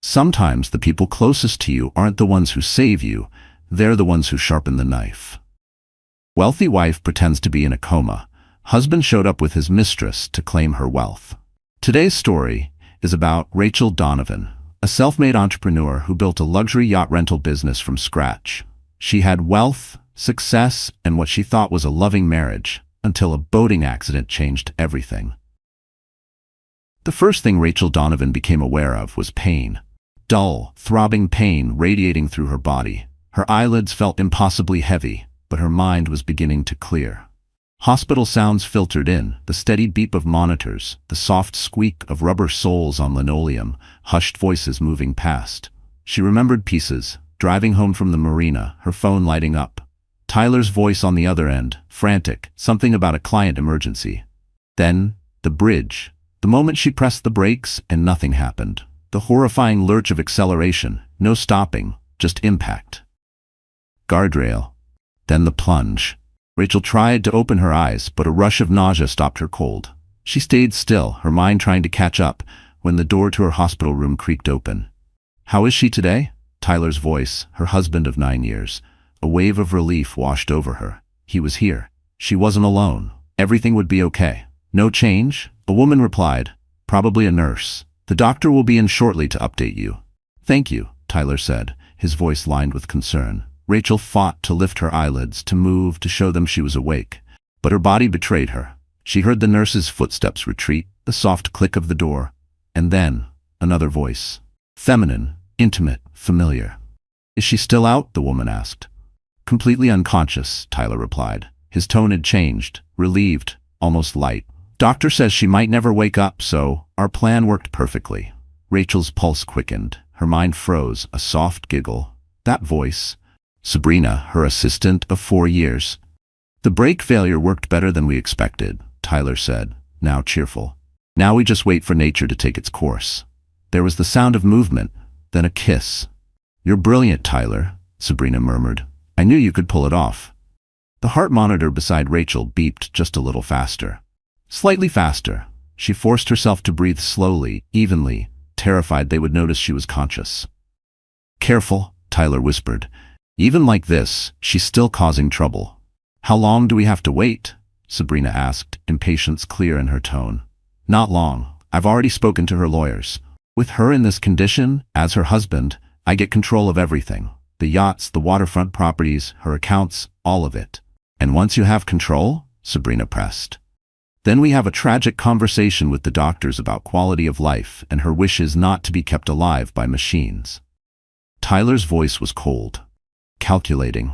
Sometimes the people closest to you aren't the ones who save you, they're the ones who sharpen the knife. Wealthy wife pretends to be in a coma. Husband showed up with his mistress to claim her wealth. Today's story is about Rachel Donovan, a self-made entrepreneur who built a luxury yacht rental business from scratch. She had wealth, success, and what she thought was a loving marriage, until a boating accident changed everything. The first thing Rachel Donovan became aware of was pain. Dull, throbbing pain radiating through her body. Her eyelids felt impossibly heavy, but her mind was beginning to clear. Hospital sounds filtered in, the steady beep of monitors, the soft squeak of rubber soles on linoleum, hushed voices moving past. She remembered pieces, driving home from the marina, her phone lighting up. Tyler's voice on the other end, frantic, something about a client emergency. Then, the bridge. The moment she pressed the brakes and nothing happened. The horrifying lurch of acceleration, no stopping, just impact. Guardrail. Then the plunge. Rachel tried to open her eyes, but a rush of nausea stopped her cold. She stayed still, her mind trying to catch up, when the door to her hospital room creaked open. "How is she today?" Tyler's voice, her husband of 9 years. A wave of relief washed over her. He was here. She wasn't alone. Everything would be okay. "No change?" A woman replied. "Probably a nurse. The doctor will be in shortly to update you." "Thank you," Tyler said, his voice lined with concern. Rachel fought to lift her eyelids, to move, to show them she was awake. But her body betrayed her. She heard the nurse's footsteps retreat, the soft click of the door, and then another voice. Feminine, intimate, familiar. "Is she still out?" the woman asked. "Completely unconscious," Tyler replied. His tone had changed, relieved, almost light. "Doctor says she might never wake up, so our plan worked perfectly." Rachel's pulse quickened. Her mind froze, a soft giggle. That voice. Sabrina, her assistant of 4 years. "The brake failure worked better than we expected," Tyler said, now cheerful. "Now we just wait for nature to take its course." There was the sound of movement, then a kiss. "You're brilliant, Tyler," Sabrina murmured. "I knew you could pull it off." The heart monitor beside Rachel beeped just a little faster. Slightly faster. She forced herself to breathe slowly, evenly, terrified they would notice she was conscious. "Careful," Tyler whispered. "Even like this, she's still causing trouble." "How long do we have to wait?" Sabrina asked, impatience clear in her tone. "Not long. I've already spoken to her lawyers. With her in this condition, as her husband, I get control of everything. The yachts, the waterfront properties, her accounts, all of it." "And once you have control?" Sabrina pressed. "Then we have a tragic conversation with the doctors about quality of life and her wishes not to be kept alive by machines." Tyler's voice was cold. Calculating.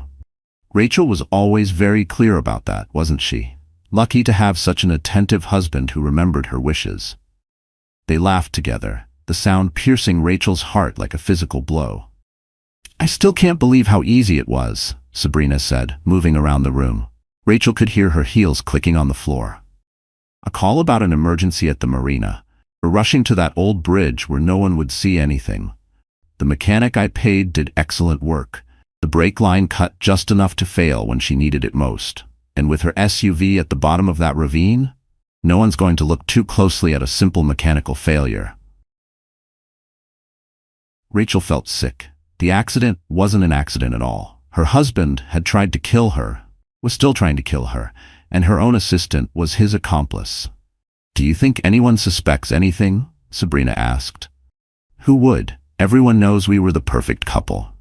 Rachel was always very clear about that, wasn't she? Lucky to have such an attentive husband who remembered her wishes. They laughed together, the sound piercing Rachel's heart like a physical blow. "I still can't believe how easy it was," Sabrina said, moving around the room. Rachel could hear her heels clicking on the floor. A call about an emergency at the marina. We're rushing to that old bridge where no one would see anything. The mechanic I paid did excellent work. The brake line cut just enough to fail when she needed it most. And with her SUV at the bottom of that ravine, no one's going to look too closely at a simple mechanical failure. Rachel felt sick. The accident wasn't an accident at all. Her husband had tried to kill her, was still trying to kill her, and her own assistant was his accomplice. "Do you think anyone suspects anything?" Sabrina asked. "Who would? Everyone knows we were the perfect couple."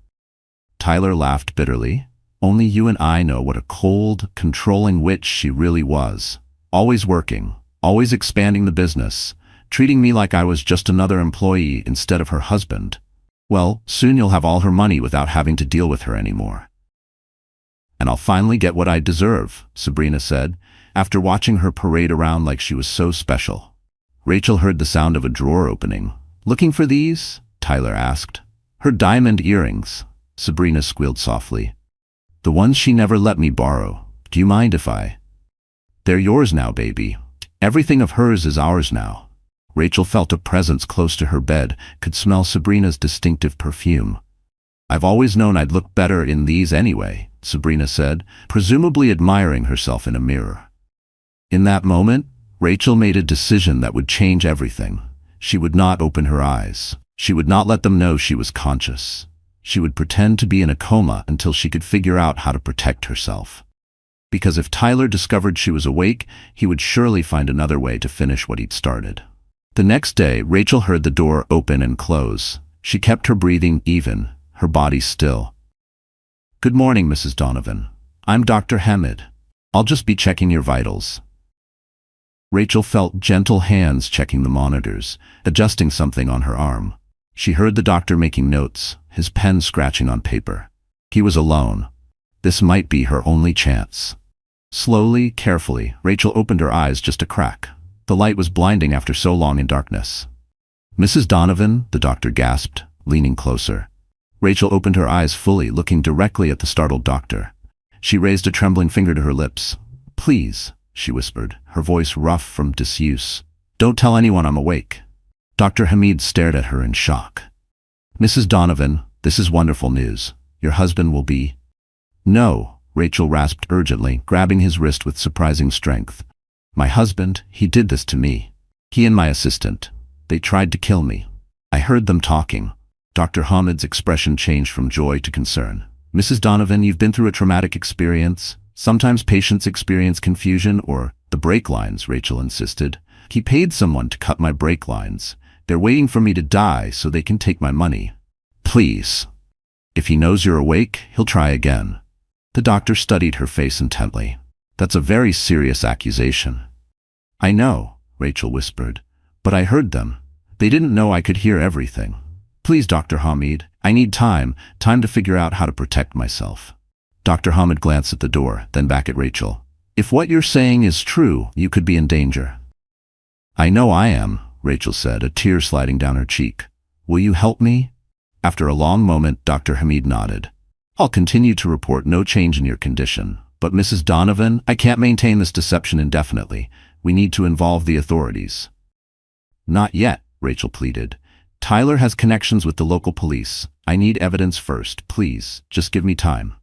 Tyler laughed bitterly. "Only you and I know what a cold, controlling witch she really was. Always working, always expanding the business, treating me like I was just another employee instead of her husband. Well, soon you'll have all her money without having to deal with her anymore." "And I'll finally get what I deserve," Sabrina said, after watching her parade around like she was so special. Rachel heard the sound of a drawer opening. "Looking for these?" Tyler asked. "Her diamond earrings," Sabrina squealed softly. "The ones she never let me borrow. Do you mind if I—" "They're yours now, baby. Everything of hers is ours now." Rachel felt a presence close to her bed, could smell Sabrina's distinctive perfume. "I've always known I'd look better in these anyway," Sabrina said, presumably admiring herself in a mirror. In that moment, Rachel made a decision that would change everything. She would not open her eyes. She would not let them know she was conscious. She would pretend to be in a coma until she could figure out how to protect herself. Because if Tyler discovered she was awake, he would surely find another way to finish what he'd started. The next day, Rachel heard the door open and close. She kept her breathing even, her body still. "Good morning, Mrs. Donovan. I'm Dr. Hamid. I'll just be checking your vitals." Rachel felt gentle hands checking the monitors, adjusting something on her arm. She heard the doctor making notes, his pen scratching on paper. He was alone. This might be her only chance. Slowly, carefully, Rachel opened her eyes just a crack. The light was blinding after so long in darkness. "Mrs. Donovan," the doctor gasped, leaning closer. Rachel opened her eyes fully, looking directly at the startled doctor. She raised a trembling finger to her lips. "Please," she whispered, her voice rough from disuse. "Don't tell anyone I'm awake." Dr. Hamid stared at her in shock. "Mrs. Donovan, this is wonderful news. Your husband will be—" "No," Rachel rasped urgently, grabbing his wrist with surprising strength. "My husband, he did this to me. He and my assistant. They tried to kill me. I heard them talking." Dr. Hamid's expression changed from joy to concern. "Mrs. Donovan, you've been through a traumatic experience. Sometimes patients experience confusion or the brake lines," Rachel insisted. "He paid someone to cut my brake lines. They're waiting for me to die so they can take my money. Please. If he knows you're awake, he'll try again." The doctor studied her face intently. "That's a very serious accusation." "I know," Rachel whispered, "but I heard them. They didn't know I could hear everything. Please, Dr. Hamid, I need time to figure out how to protect myself." Dr. Hamid glanced at the door, then back at Rachel. "If what you're saying is true, you could be in danger." "I know I am," Rachel said, a tear sliding down her cheek. "Will you help me?" After a long moment, Dr. Hamid nodded. "I'll continue to report no change in your condition. But Mrs. Donovan, I can't maintain this deception indefinitely. We need to involve the authorities." "Not yet," Rachel pleaded. "Tyler has connections with the local police. I need evidence first. Please, just give me time."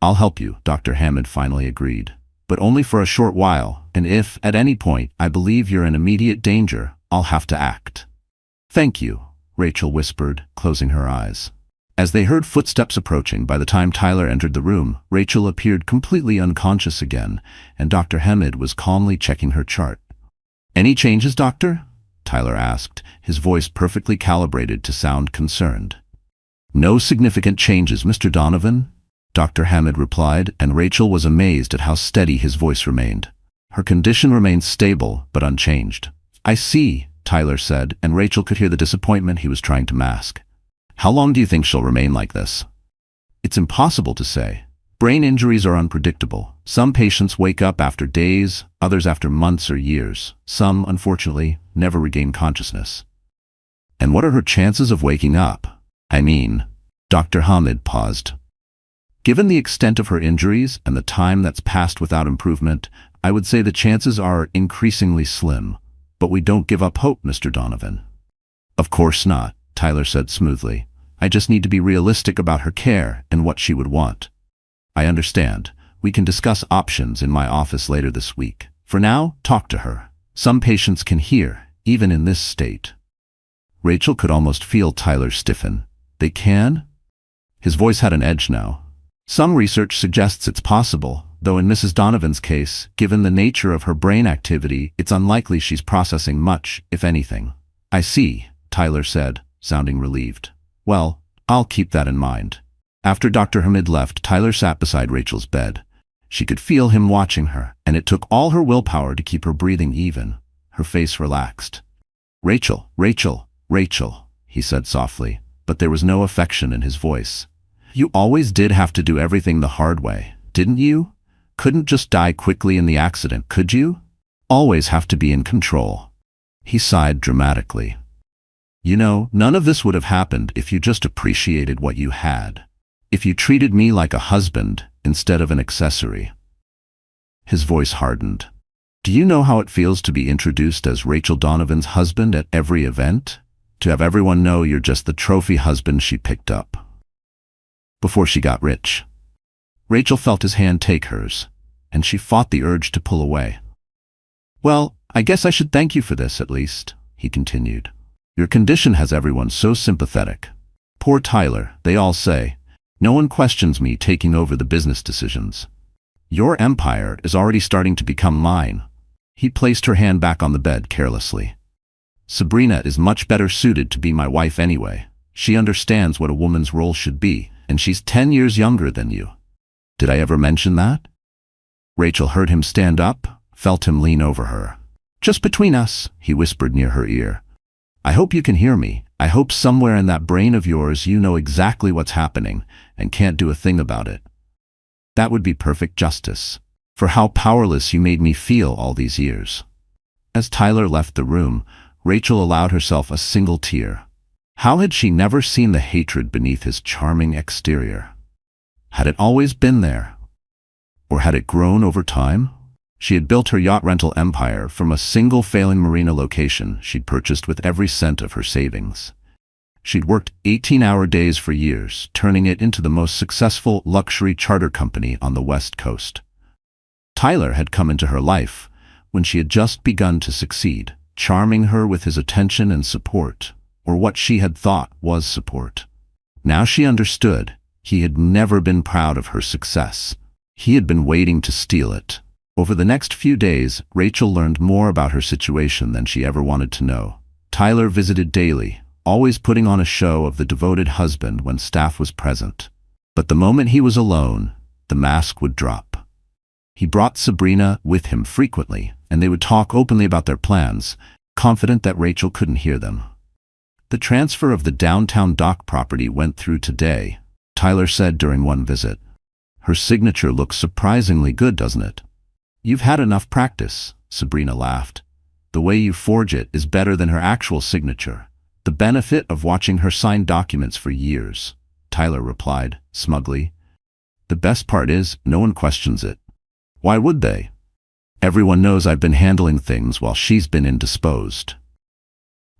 "I'll help you," Dr. Hamid finally agreed. "But only for a short while, and if, at any point, I believe you're in immediate danger, I'll have to act." "Thank you," Rachel whispered, closing her eyes. As they heard footsteps approaching, by the time Tyler entered the room, Rachel appeared completely unconscious again, and Dr. Hamid was calmly checking her chart. "Any changes, doctor?" Tyler asked, his voice perfectly calibrated to sound concerned. "No significant changes, Mr. Donovan," Dr. Hamid replied, and Rachel was amazed at how steady his voice remained. Her condition remained stable, but unchanged. "I see," Tyler said, and Rachel could hear the disappointment he was trying to mask. "How long do you think she'll remain like this?" "It's impossible to say. Brain injuries are unpredictable. Some patients wake up after days, others after months or years. Some, unfortunately, never regain consciousness." "And what are her chances of waking up? I mean," Dr. Hamid paused. "Given the extent of her injuries and the time that's passed without improvement, I would say the chances are increasingly slim. But we don't give up hope, Mr. Donovan." "Of course not," Tyler said smoothly. "I just need to be realistic about her care and what she would want." "I understand. We can discuss options in my office later this week. For now, talk to her. Some patients can hear, even in this state." Rachel could almost feel Tyler stiffen. "They can?" His voice had an edge now. "Some research suggests it's possible, though in Mrs. Donovan's case, given the nature of her brain activity, it's unlikely she's processing much, if anything." "I see," Tyler said, sounding relieved. "Well, I'll keep that in mind." After Dr. Hamid left, Tyler sat beside Rachel's bed. She could feel him watching her, and it took all her willpower to keep her breathing even. Her face relaxed. "Rachel, Rachel, Rachel," he said softly, but there was no affection in his voice. "You always did have to do everything the hard way, didn't you? Couldn't just die quickly in the accident, could you? Always have to be in control." He sighed dramatically. "You know, none of this would have happened if you just appreciated what you had. If you treated me like a husband instead of an accessory." His voice hardened. "Do you know how it feels to be introduced as Rachel Donovan's husband at every event? To have everyone know you're just the trophy husband she picked up before she got rich." Rachel felt his hand take hers, and she fought the urge to pull away. "Well, I guess I should thank you for this, at least," he continued. Your condition has everyone so sympathetic. Poor Tyler, they all say. No one questions me taking over the business decisions. Your empire is already starting to become mine. He placed her hand back on the bed carelessly. Sabrina is much better suited to be my wife anyway. She understands what a woman's role should be, and she's 10 years younger than you. Did I ever mention that? Rachel heard him stand up, felt him lean over her. Just between us, he whispered near her ear. I hope you can hear me. I hope somewhere in that brain of yours you know exactly what's happening and can't do a thing about it. That would be perfect justice for how powerless you made me feel all these years. As Tyler left the room, Rachel allowed herself a single tear. How had she never seen the hatred beneath his charming exterior? Had it always been there? Or had it grown over time? She had built her yacht rental empire from a single failing marina location she'd purchased with every cent of her savings. She'd worked 18-hour days for years, turning it into the most successful luxury charter company on the West Coast. Tyler had come into her life when she had just begun to succeed, charming her with his attention and support, or what she had thought was support. Now she understood. He had never been proud of her success. He had been waiting to steal it. Over the next few days, Rachel learned more about her situation than she ever wanted to know. Tyler visited daily, always putting on a show of the devoted husband when staff was present. But the moment he was alone, the mask would drop. He brought Sabrina with him frequently, and they would talk openly about their plans, confident that Rachel couldn't hear them. The transfer of the downtown dock property went through today, Tyler said during one visit. Her signature looks surprisingly good, doesn't it? You've had enough practice, Sabrina laughed. The way you forge it is better than her actual signature. The benefit of watching her sign documents for years, Tyler replied, smugly. The best part is, no one questions it. Why would they? Everyone knows I've been handling things while she's been indisposed.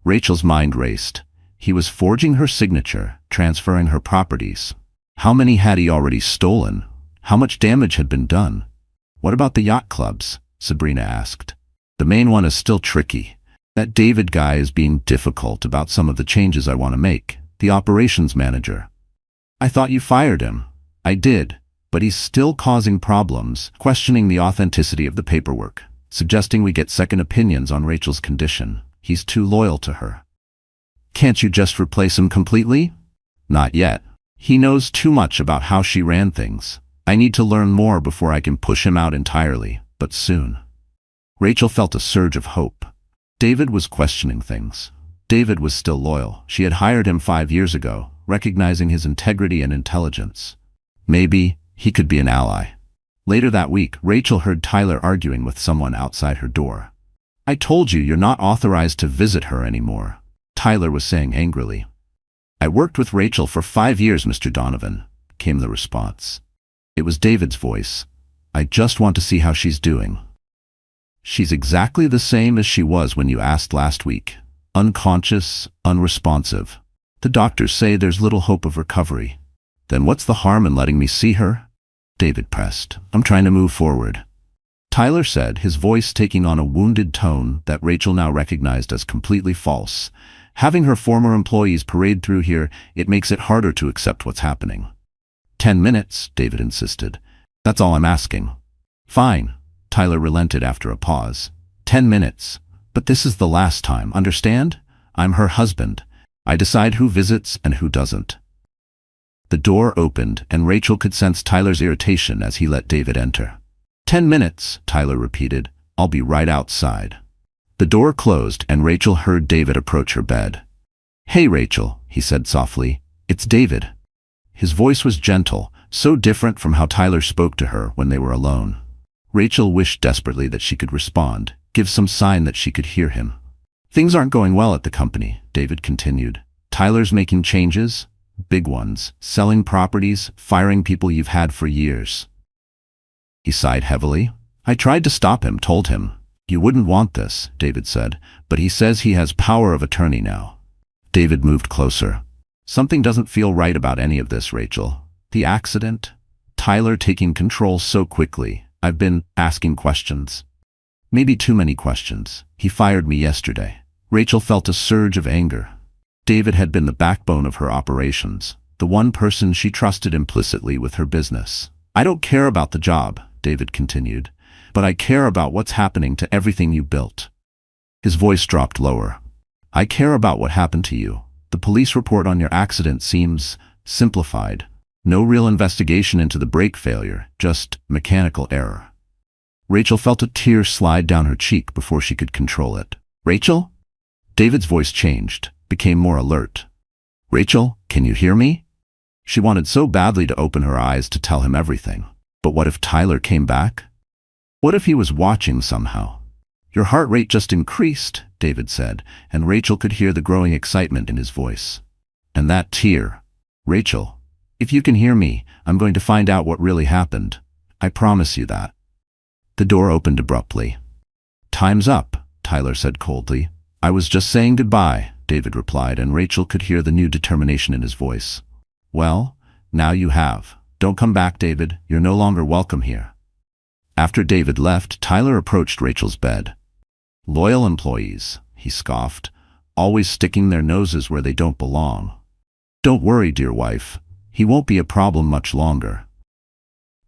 Rachel's mind raced. He was forging her signature, transferring her properties. How many had he already stolen? How much damage had been done? What about the yacht clubs? Sabrina asked. The main one is still tricky. That David guy is being difficult about some of the changes I want to make. The operations manager. I thought you fired him. I did, but he's still causing problems, questioning the authenticity of the paperwork, suggesting we get second opinions on Rachel's condition. He's too loyal to her. Can't you just replace him completely? Not yet. He knows too much about how she ran things. I need to learn more before I can push him out entirely, but soon. Rachel felt a surge of hope. David was questioning things. David was still loyal. She had hired him 5 years ago, recognizing his integrity and intelligence. Maybe he could be an ally. Later that week, Rachel heard Tyler arguing with someone outside her door. I told you you're not authorized to visit her anymore, Tyler was saying angrily. I worked with Rachel for 5 years, Mr. Donovan, came the response. It was David's voice. I just want to see how she's doing. She's exactly the same as she was when you asked last week. Unconscious, unresponsive. The doctors say there's little hope of recovery. Then what's the harm in letting me see her? David pressed. I'm trying to move forward. Tyler said, his voice taking on a wounded tone that Rachel now recognized as completely false. Having her former employees parade through here, it makes it harder to accept what's happening. 10 minutes, David insisted. That's all I'm asking. Fine, Tyler relented after a pause. 10 minutes. But this is the last time, understand? I'm her husband. I decide who visits and who doesn't. The door opened, and Rachel could sense Tyler's irritation as he let David enter. 10 minutes, Tyler repeated. I'll be right outside. The door closed, and Rachel heard David approach her bed. Hey, Rachel, he said softly. It's David. His voice was gentle, so different from how Tyler spoke to her when they were alone. Rachel wished desperately that she could respond, give some sign that she could hear him. Things aren't going well at the company, David continued. Tyler's making changes, big ones, selling properties, firing people you've had for years. He sighed heavily. I tried to stop him, told him. You wouldn't want this, David said, but he says he has power of attorney now. David moved closer. Something doesn't feel right about any of this, Rachel. The accident, Tyler taking control so quickly. I've been asking questions. Maybe too many questions. He fired me yesterday. Rachel felt a surge of anger. David had been the backbone of her operations, the one person she trusted implicitly with her business. "I don't care about the job," David continued, "but I care about what's happening to everything you built." His voice dropped lower. "I care about what happened to you. The police report on your accident seems simplified. No real investigation into the brake failure, just mechanical error." Rachel felt a tear slide down her cheek before she could control it. "Rachel?" David's voice changed, became more alert. "Rachel, can you hear me?" She wanted so badly to open her eyes to tell him everything. But what if Tyler came back? What if he was watching somehow? "Your heart rate just increased," David said, and Rachel could hear the growing excitement in his voice. "And that tear. Rachel, if you can hear me, I'm going to find out what really happened. I promise you that." The door opened abruptly. "Time's up," Tyler said coldly. "I was just saying goodbye," David replied, and Rachel could hear the new determination in his voice. "Well, now you have. Don't come back, David. You're no longer welcome here." After David left, Tyler approached Rachel's bed. "Loyal employees," he scoffed, "always sticking their noses where they don't belong. Don't worry, dear wife. He won't be a problem much longer."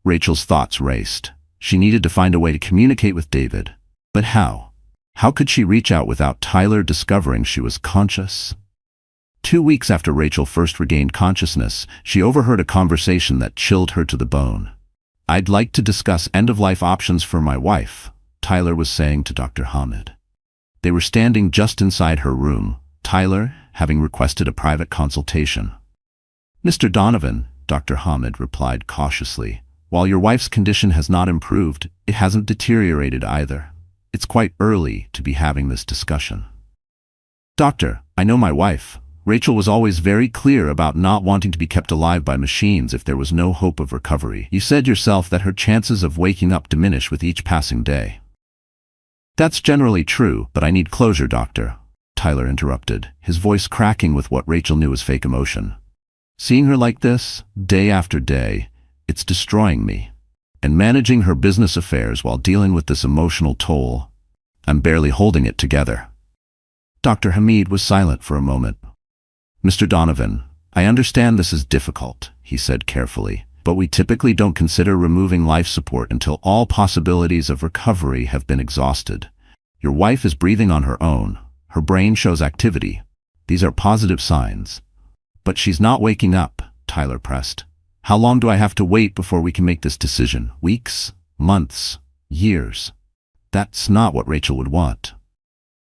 Rachel's thoughts raced. She needed to find a way to communicate with David. But how? How could she reach out without Tyler discovering she was conscious? 2 weeks after Rachel first regained consciousness, she overheard a conversation that chilled her to the bone. "I'd like to discuss end-of-life options for my wife," Tyler was saying to Dr. Hamid. They were standing just inside her room, Tyler having requested a private consultation. "Mr. Donovan," Dr. Hamid replied cautiously, "while your wife's condition has not improved, it hasn't deteriorated either. It's quite early to be having this discussion." "Doctor, I know my wife. Rachel was always very clear about not wanting to be kept alive by machines if there was no hope of recovery. You said yourself that her chances of waking up diminish with each passing day." "That's generally true, but I need closure, doctor," Tyler interrupted, his voice cracking with what Rachel knew was fake emotion. "Seeing her like this, day after day, it's destroying me. And managing her business affairs while dealing with this emotional toll, I'm barely holding it together." Dr. Hamid was silent for a moment. "Mr. Donovan, I understand this is difficult," he said carefully, "but we typically don't consider removing life support until all possibilities of recovery have been exhausted. Your wife is breathing on her own. Her brain shows activity. These are positive signs. But she's not waking up," Tyler pressed. "How long do I have to wait before we can make this decision? Weeks? Months? Years?" That's not what Rachel would want.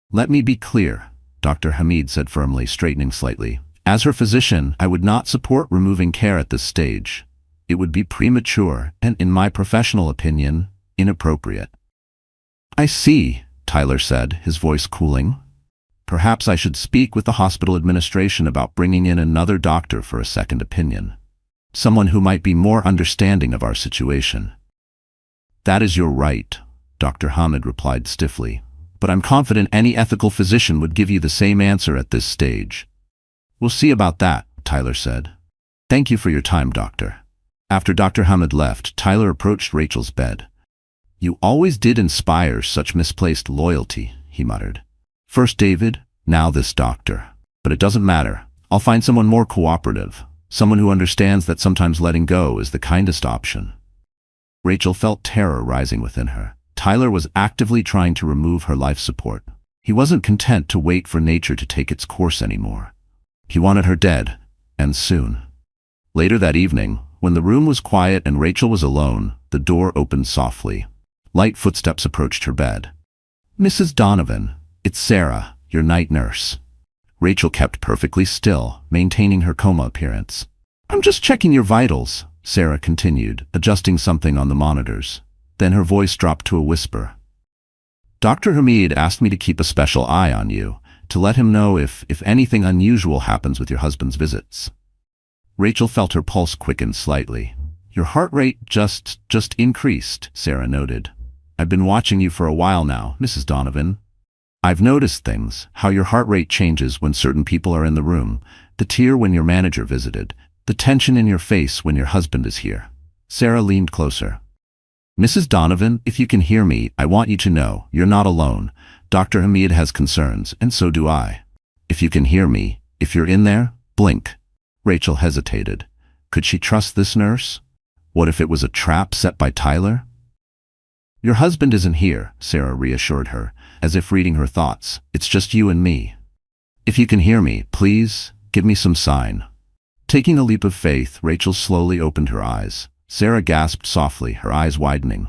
"Let me be clear," Dr. Hamid said firmly, straightening slightly. "As her physician, I would not support removing care at this stage. It would be premature and, in my professional opinion, inappropriate." "I see," Tyler said, his voice cooling. "Perhaps I should speak with the hospital administration about bringing in another doctor for a second opinion. Someone who might be more understanding of our situation." "That is your right," Dr. Hamid replied stiffly, "but I'm confident any ethical physician would give you the same answer at this stage." "We'll see about that," Tyler said. "Thank you for your time, doctor." After Dr. Hamid left, Tyler approached Rachel's bed. "You always did inspire such misplaced loyalty," he muttered. "First David, now this doctor. But it doesn't matter. I'll find someone more cooperative. Someone who understands that sometimes letting go is the kindest option." Rachel felt terror rising within her. Tyler was actively trying to remove her life support. He wasn't content to wait for nature to take its course anymore. He wanted her dead, and soon. Later that evening, when the room was quiet and Rachel was alone, the door opened softly. Light footsteps approached her bed. "Mrs. Donovan, it's Sarah, your night nurse." Rachel kept perfectly still, maintaining her coma appearance. "I'm just checking your vitals," Sarah continued, adjusting something on the monitors. Then her voice dropped to a whisper. "Dr. Hamid asked me to keep a special eye on you, to let him know if anything unusual happens with your husband's visits." Rachel felt her pulse quicken slightly. "Your heart rate just increased," Sarah noted. "I've been watching you for a while now, Mrs. Donovan. I've noticed things, how your heart rate changes when certain people are in the room, the tear when your manager visited, the tension in your face when your husband is here." Sarah leaned closer. Mrs. Donovan, if you can hear me, I want you to know you're not alone. Dr. Hamid has concerns, and so do I. If you can hear me, if you're in there, blink. Rachel hesitated. Could she trust this nurse? What if it was a trap set by Tyler? Your husband isn't here, Sarah reassured her, as if reading her thoughts. It's just you and me. If you can hear me, please, give me some sign. Taking a leap of faith, Rachel slowly opened her eyes. Sarah gasped softly, her eyes widening.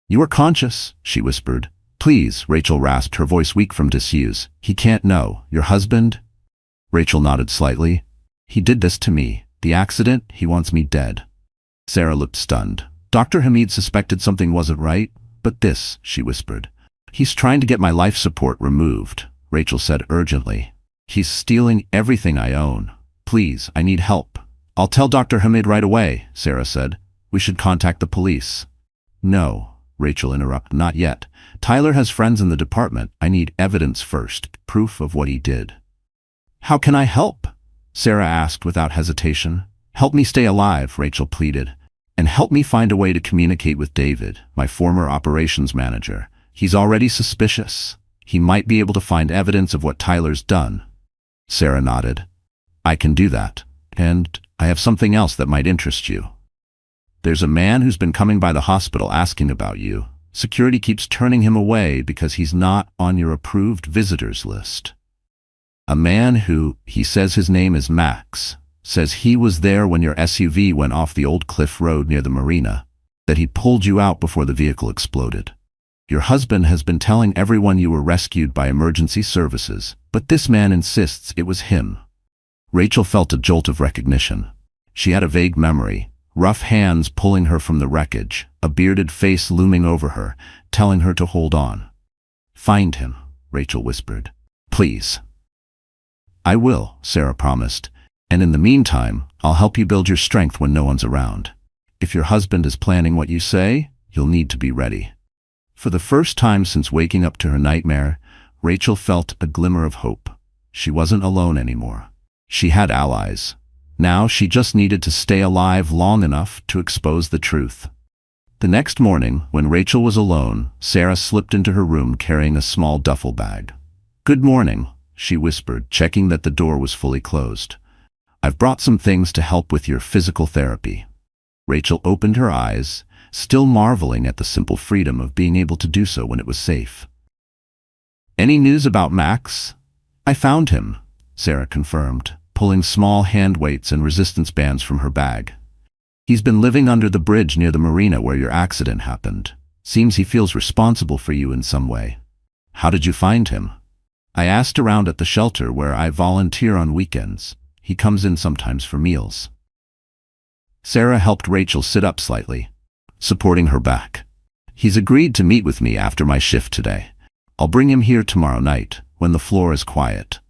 You are conscious, she whispered. Please, Rachel rasped, her voice weak from disuse. He can't know. Your husband? Rachel nodded slightly. He did this to me. The accident, he wants me dead. Sarah looked stunned. Dr. Hamid suspected something wasn't right, but this, she whispered. He's trying to get my life support removed, Rachel said urgently. He's stealing everything I own. Please, I need help. I'll tell Dr. Hamid right away, Sarah said. We should contact the police. No, Rachel interrupted. Not yet. Tyler has friends in the department. I need evidence first, proof of what he did. How can I help? Sarah asked without hesitation. Help me stay alive, Rachel pleaded. And help me find a way to communicate with David, my former operations manager. He's already suspicious. He might be able to find evidence of what Tyler's done. Sarah nodded. I can do that. And I have something else that might interest you. There's a man who's been coming by the hospital asking about you. Security keeps turning him away because he's not on your approved visitors list. A man who, he says his name is Max, says he was there when your SUV went off the old cliff road near the marina, that he pulled you out before the vehicle exploded. Your husband has been telling everyone you were rescued by emergency services, but this man insists it was him. Rachel felt a jolt of recognition. She had a vague memory, rough hands pulling her from the wreckage, a bearded face looming over her, telling her to hold on. Find him, Rachel whispered. Please. I will, Sarah promised. And in the meantime, I'll help you build your strength when no one's around. If your husband is planning what you say, you'll need to be ready. For the first time since waking up to her nightmare, Rachel felt a glimmer of hope. She wasn't alone anymore. She had allies. Now she just needed to stay alive long enough to expose the truth. The next morning, when Rachel was alone, Sarah slipped into her room carrying a small duffel bag. Good morning, she whispered, checking that the door was fully closed. I've brought some things to help with your physical therapy. Rachel opened her eyes, still marveling at the simple freedom of being able to do so when it was safe. Any news about Max? I found him, Sarah confirmed, pulling small hand weights and resistance bands from her bag. He's been living under the bridge near the marina where your accident happened. Seems he feels responsible for you in some way. How did you find him? I asked around at the shelter where I volunteer on weekends. He comes in sometimes for meals. Sarah helped Rachel sit up slightly, supporting her back. He's agreed to meet with me after my shift today. I'll bring him here tomorrow night, when the floor is quiet.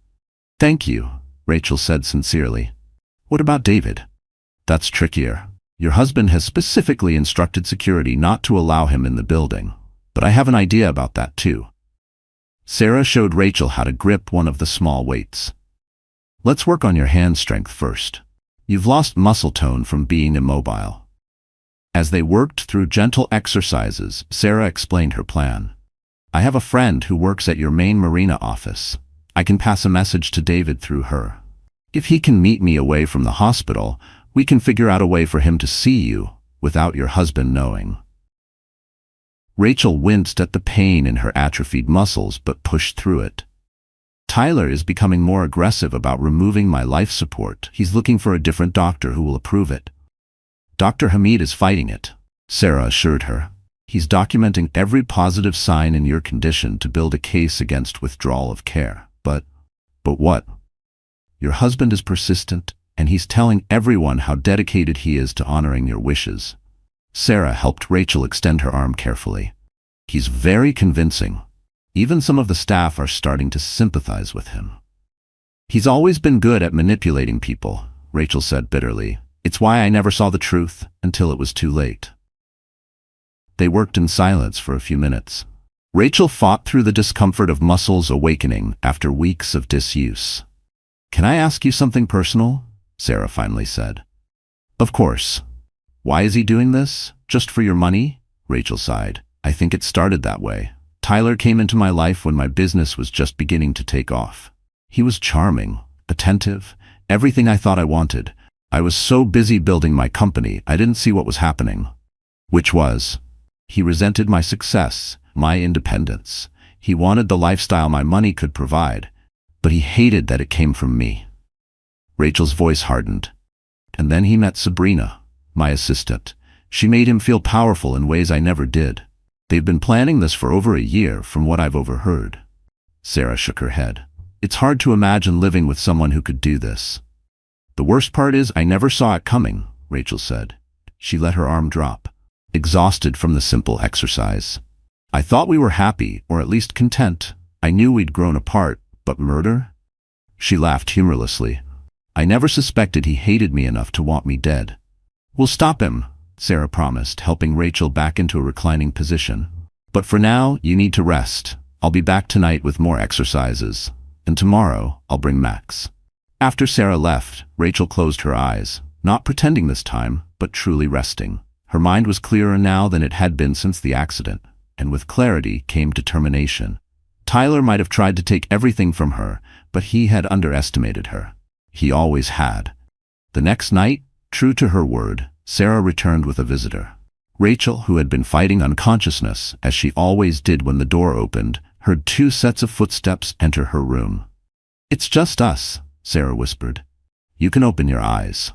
Thank you, Rachel said sincerely. What about David? That's trickier. Your husband has specifically instructed security not to allow him in the building, but I have an idea about that too. Sarah showed Rachel how to grip one of the small weights. Let's work on your hand strength first. You've lost muscle tone from being immobile. As they worked through gentle exercises, Sarah explained her plan. I have a friend who works at your main marina office. I can pass a message to David through her. If he can meet me away from the hospital, we can figure out a way for him to see you without your husband knowing. Rachel winced at the pain in her atrophied muscles but pushed through it. Tyler is becoming more aggressive about removing my life support. He's looking for a different doctor who will approve it. Dr. Hamid is fighting it, Sarah assured her. He's documenting every positive sign in your condition to build a case against withdrawal of care. But what? Your husband is persistent, and he's telling everyone how dedicated he is to honoring your wishes. Sarah helped Rachel extend her arm carefully. He's very convincing. Even some of the staff are starting to sympathize with him. He's always been good at manipulating people, Rachel said bitterly. It's why I never saw the truth until it was too late. They worked in silence for a few minutes. Rachel fought through the discomfort of muscles awakening after weeks of disuse. Can I ask you something personal? Sarah finally said. Of course. Why is he doing this? Just for your money? Rachel sighed. I think it started that way. Tyler came into my life when my business was just beginning to take off. He was charming, attentive, everything I thought I wanted. I was so busy building my company, I didn't see what was happening. Which was, he resented my success, my independence. He wanted the lifestyle my money could provide, but he hated that it came from me. Rachel's voice hardened. And then he met Sabrina, my assistant. She made him feel powerful in ways I never did. They've been planning this for over a year, from what I've overheard. Sarah shook her head. It's hard to imagine living with someone who could do this. The worst part is I never saw it coming, Rachel said. She let her arm drop, exhausted from the simple exercise. I thought we were happy, or at least content. I knew we'd grown apart, but murder? She laughed humorlessly. I never suspected he hated me enough to want me dead. We'll stop him, Sarah promised, helping Rachel back into a reclining position. But for now, you need to rest. I'll be back tonight with more exercises. And tomorrow, I'll bring Max. After Sarah left, Rachel closed her eyes, not pretending this time, but truly resting. Her mind was clearer now than it had been since the accident, and with clarity came determination. Tyler might have tried to take everything from her, but he had underestimated her. He always had. The next night, true to her word, Sarah returned with a visitor. Rachel, who had been fighting unconsciousness, as she always did when the door opened, heard 2 sets of footsteps enter her room. It's just us, Sarah whispered. You can open your eyes.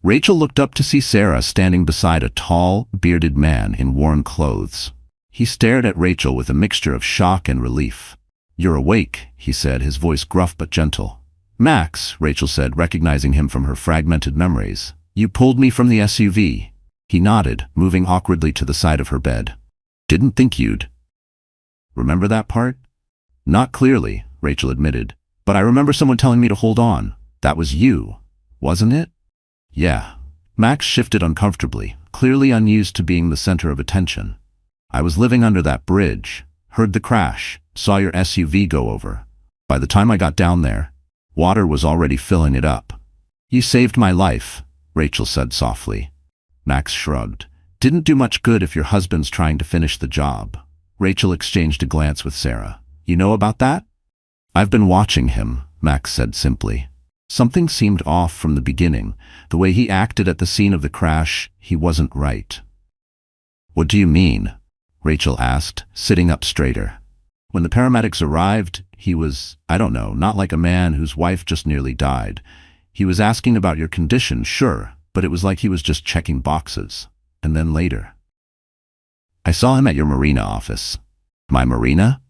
Rachel looked up to see Sarah standing beside a tall, bearded man in worn clothes. He stared at Rachel with a mixture of shock and relief. You're awake, he said, his voice gruff but gentle. Max, Rachel said, recognizing him from her fragmented memories. You pulled me from the SUV. He nodded, moving awkwardly to the side of her bed. Didn't think you'd. Remember that part? Not clearly, Rachel admitted. But I remember someone telling me to hold on. That was you, wasn't it? Yeah. Max shifted uncomfortably, clearly unused to being the center of attention. I was living under that bridge, heard the crash, saw your SUV go over. By the time I got down there, water was already filling it up. You saved my life, Rachel said softly. Max shrugged. Didn't do much good if your husband's trying to finish the job. Rachel exchanged a glance with Sarah. You know about that? I've been watching him, Max said simply. Something seemed off from the beginning. The way he acted at the scene of the crash, he wasn't right. What do you mean? Rachel asked, sitting up straighter. When the paramedics arrived, he was, I don't know, not like a man whose wife just nearly died. He was asking about your condition, sure, but it was like he was just checking boxes. And then later. I saw him at your marina office. My marina?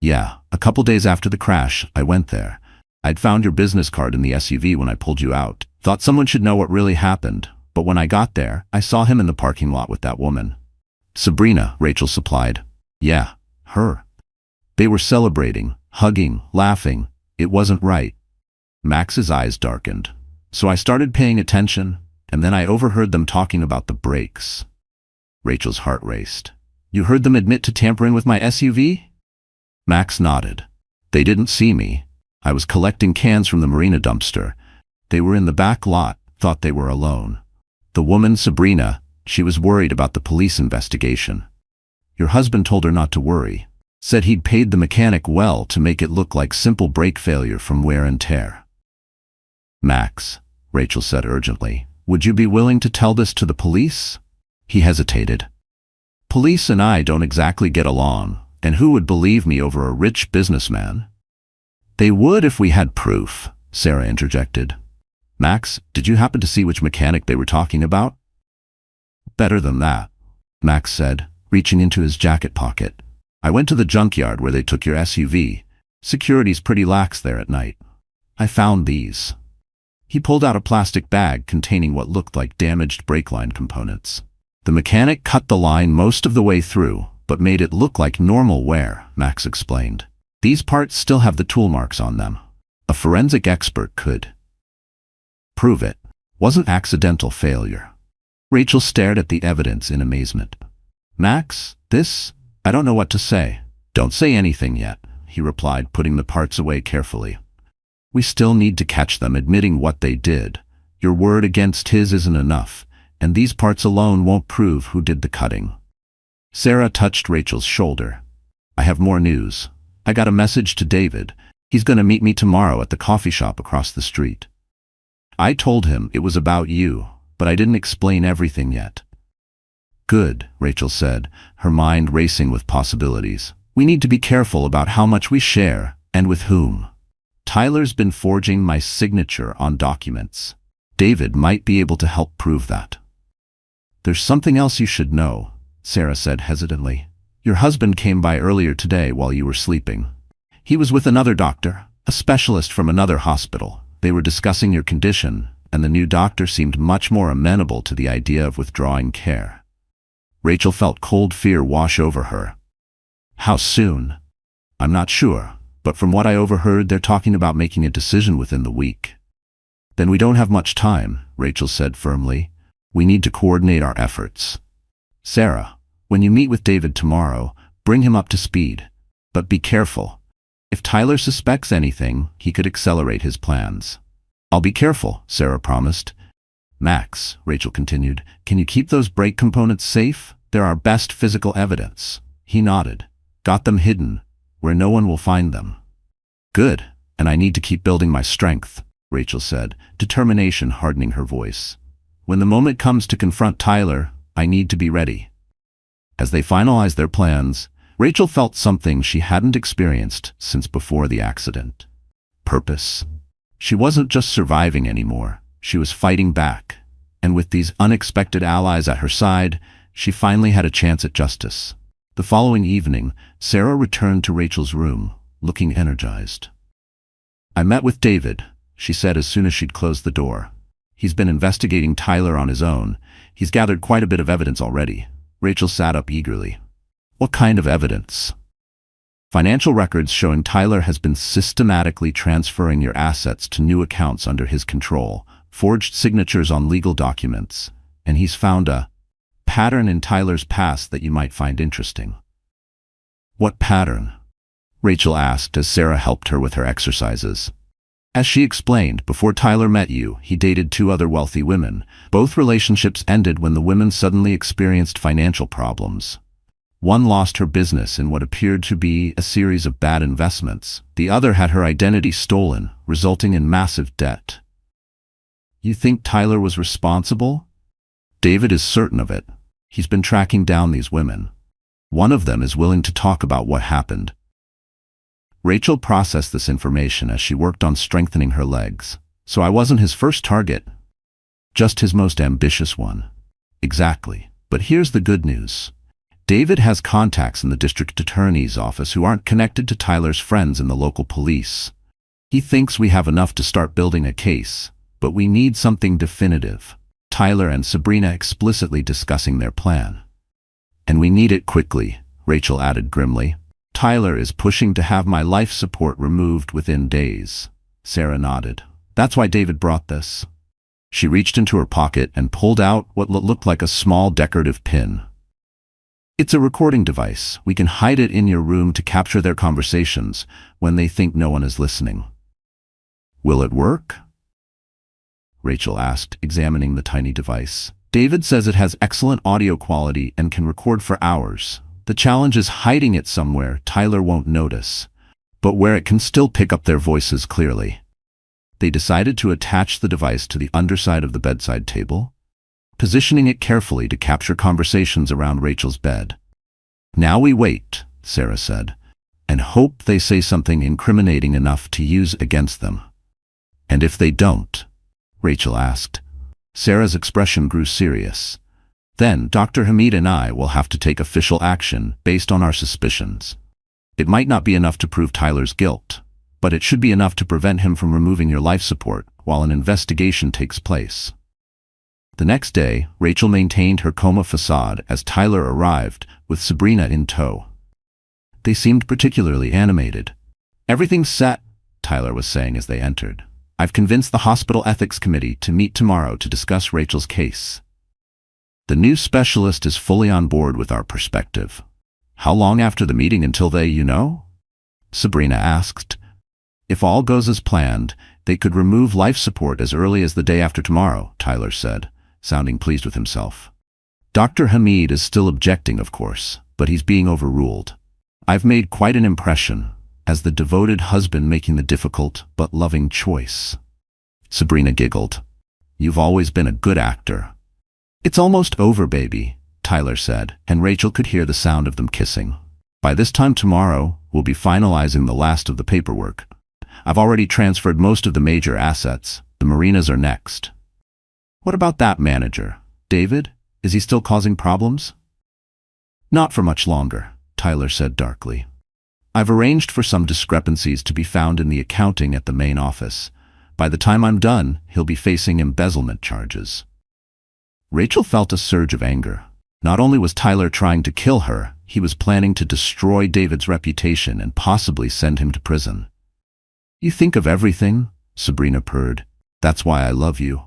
Yeah, a couple days after the crash, I went there. I'd found your business card in the SUV when I pulled you out. Thought someone should know what really happened, but when I got there, I saw him in the parking lot with that woman. Sabrina, Rachel supplied. Yeah, her. They were celebrating, hugging, laughing. It wasn't right. Max's eyes darkened. So I started paying attention, and then I overheard them talking about the brakes. Rachel's heart raced. You heard them admit to tampering with my SUV? Max nodded. They didn't see me. I was collecting cans from the marina dumpster. They were in the back lot, thought they were alone. The woman, Sabrina, she was worried about the police investigation. Your husband told her not to worry. Said he'd paid the mechanic well to make it look like simple brake failure from wear and tear. Max, Rachel said urgently, would you be willing to tell this to the police? He hesitated. Police and I don't exactly get along, and who would believe me over a rich businessman? They would if we had proof, Sarah interjected. Max, did you happen to see which mechanic they were talking about? Better than that, Max said, reaching into his jacket pocket. I went to the junkyard where they took your SUV. Security's pretty lax there at night. I found these. He pulled out a plastic bag containing what looked like damaged brake line components. The mechanic cut the line most of the way through, but made it look like normal wear, Max explained. These parts still have the tool marks on them. A forensic expert could prove it wasn't accidental failure. Rachel stared at the evidence in amazement. Max, I don't know what to say. Don't say anything yet, he replied, putting the parts away carefully. We still need to catch them admitting what they did. Your word against his isn't enough, and these parts alone won't prove who did the cutting. Sarah touched Rachel's shoulder. I have more news. I got a message to David. He's going to meet me tomorrow at the coffee shop across the street. I told him it was about you, but I didn't explain everything yet. Good, Rachel said, her mind racing with possibilities. We need to be careful about how much we share and with whom. Tyler's been forging my signature on documents. David might be able to help prove that. There's something else you should know, Sarah said hesitantly. Your husband came by earlier today while you were sleeping. He was with another doctor, a specialist from another hospital. They were discussing your condition, and the new doctor seemed much more amenable to the idea of withdrawing care. Rachel felt cold fear wash over her. How soon? I'm not sure, but from what I overheard, they're talking about making a decision within the week. Then we don't have much time, Rachel said firmly. We need to coordinate our efforts. Sarah, when you meet with David tomorrow, bring him up to speed. But be careful. If Tyler suspects anything, he could accelerate his plans. I'll be careful, Sarah promised. Max, Rachel continued, can you keep those brake components safe? They're our best physical evidence. He nodded. Got them hidden, where no one will find them. Good, and I need to keep building my strength, Rachel said, determination hardening her voice. When the moment comes to confront Tyler, I need to be ready. As they finalized their plans, Rachel felt something she hadn't experienced since before the accident. Purpose. She wasn't just surviving anymore, she was fighting back. And with these unexpected allies at her side, she finally had a chance at justice. The following evening, Sarah returned to Rachel's room, looking energized. I met with David, she said as soon as she'd closed the door. He's been investigating Tyler on his own. He's gathered quite a bit of evidence already. Rachel sat up eagerly. What kind of evidence? Financial records showing Tyler has been systematically transferring your assets to new accounts under his control, forged signatures on legal documents, and he's found a pattern in Tyler's past that you might find interesting. What pattern? Rachel asked as Sarah helped her with her exercises. As she explained, before Tyler met you, he dated 2 other wealthy women. Both relationships ended when the women suddenly experienced financial problems. One lost her business in what appeared to be a series of bad investments. The other had her identity stolen, resulting in massive debt. You think Tyler was responsible? David is certain of it. He's been tracking down these women. One of them is willing to talk about what happened. Rachel processed this information as she worked on strengthening her legs. So I wasn't his first target, just his most ambitious one. Exactly. But here's the good news. David has contacts in the district attorney's office who aren't connected to Tyler's friends in the local police. He thinks we have enough to start building a case, but we need something definitive. Tyler and Sabrina explicitly discussing their plan. And we need it quickly, Rachel added grimly. Tyler is pushing to have my life support removed within days. Sarah nodded. That's why David brought this. She reached into her pocket and pulled out what looked like a small decorative pin. It's a recording device. We can hide it in your room to capture their conversations when they think no one is listening. Will it work? Rachel asked, examining the tiny device. David says it has excellent audio quality and can record for hours. The challenge is hiding it somewhere Tyler won't notice, but where it can still pick up their voices clearly. They decided to attach the device to the underside of the bedside table, positioning it carefully to capture conversations around Rachel's bed. Now we wait, Sarah said, and hope they say something incriminating enough to use against them. And if they don't? Rachel asked. Sarah's expression grew serious. Then Dr. Hamid and I will have to take official action based on our suspicions. It might not be enough to prove Tyler's guilt, but it should be enough to prevent him from removing your life support while an investigation takes place. The next day, Rachel maintained her Coma facade as Tyler arrived, with Sabrina in tow. They seemed particularly animated. Everything's set, Tyler was saying as they entered. I've convinced the hospital ethics committee to meet tomorrow to discuss Rachel's case. The new specialist is fully on board with our perspective. How long after the meeting until they, Sabrina asked. If all goes as planned, they could remove life support as early as the day after tomorrow, Tyler said, sounding pleased with himself. Dr. Hamid is still objecting, of course. but he's being overruled. I've made quite an impression, as the devoted husband making the difficult but loving choice." Sabrina giggled. "You've always been a good actor." "It's almost over, baby," Tyler said, and Rachel could hear the sound of them kissing. "By this time tomorrow, we'll be finalizing the last of the paperwork. I've already transferred most of the major assets. The marinas are next." "What about that manager? David? Is he still causing problems?" "Not for much longer," Tyler said darkly. "I've arranged for some discrepancies to be found in the accounting at the main office. By the time I'm done, he'll be facing embezzlement charges." Rachel felt a surge of anger. Not only was Tyler trying to kill her, he was planning to destroy David's reputation and possibly send him to prison. "You think of everything," Sabrina purred. "That's why I love you."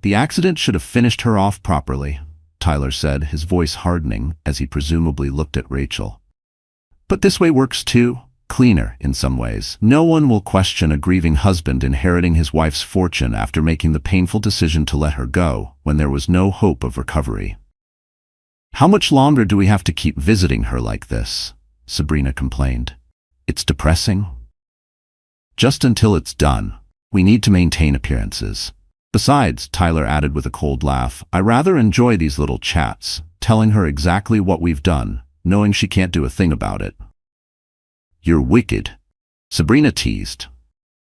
"The accident should have finished her off properly," Tyler said, his voice hardening as he presumably looked at Rachel. "But this way works too. Cleaner, in some ways. No one will question a grieving husband inheriting his wife's fortune after making the painful decision to let her go when there was no hope of recovery." "How much longer do we have to keep visiting her like this?" Sabrina complained. "It's depressing." "Just until it's done. We need to maintain appearances. Besides," Tyler added with a cold laugh, "I rather enjoy these little chats, telling her exactly what we've done, knowing she can't do a thing about it." "You're wicked," Sabrina teased.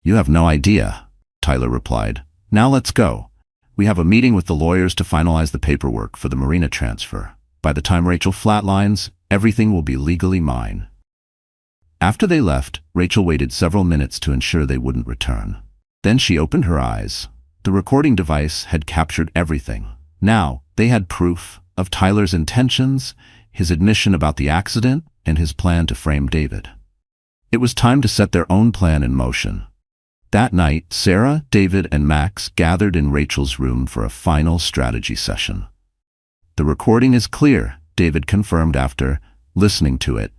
"You have no idea," Tyler replied. "Now let's go. We have a meeting with the lawyers to finalize the paperwork for the marina transfer. By the time Rachel flatlines, everything will be legally mine." After they left, Rachel waited several minutes to ensure they wouldn't return. Then she opened her eyes. The recording device had captured everything. Now, they had proof of Tyler's intentions, his admission about the accident, and his plan to frame David. It was time to set their own plan in motion. That night, Sarah, David, and Max gathered in Rachel's room for a final strategy session. "The recording is clear," David confirmed after listening to it.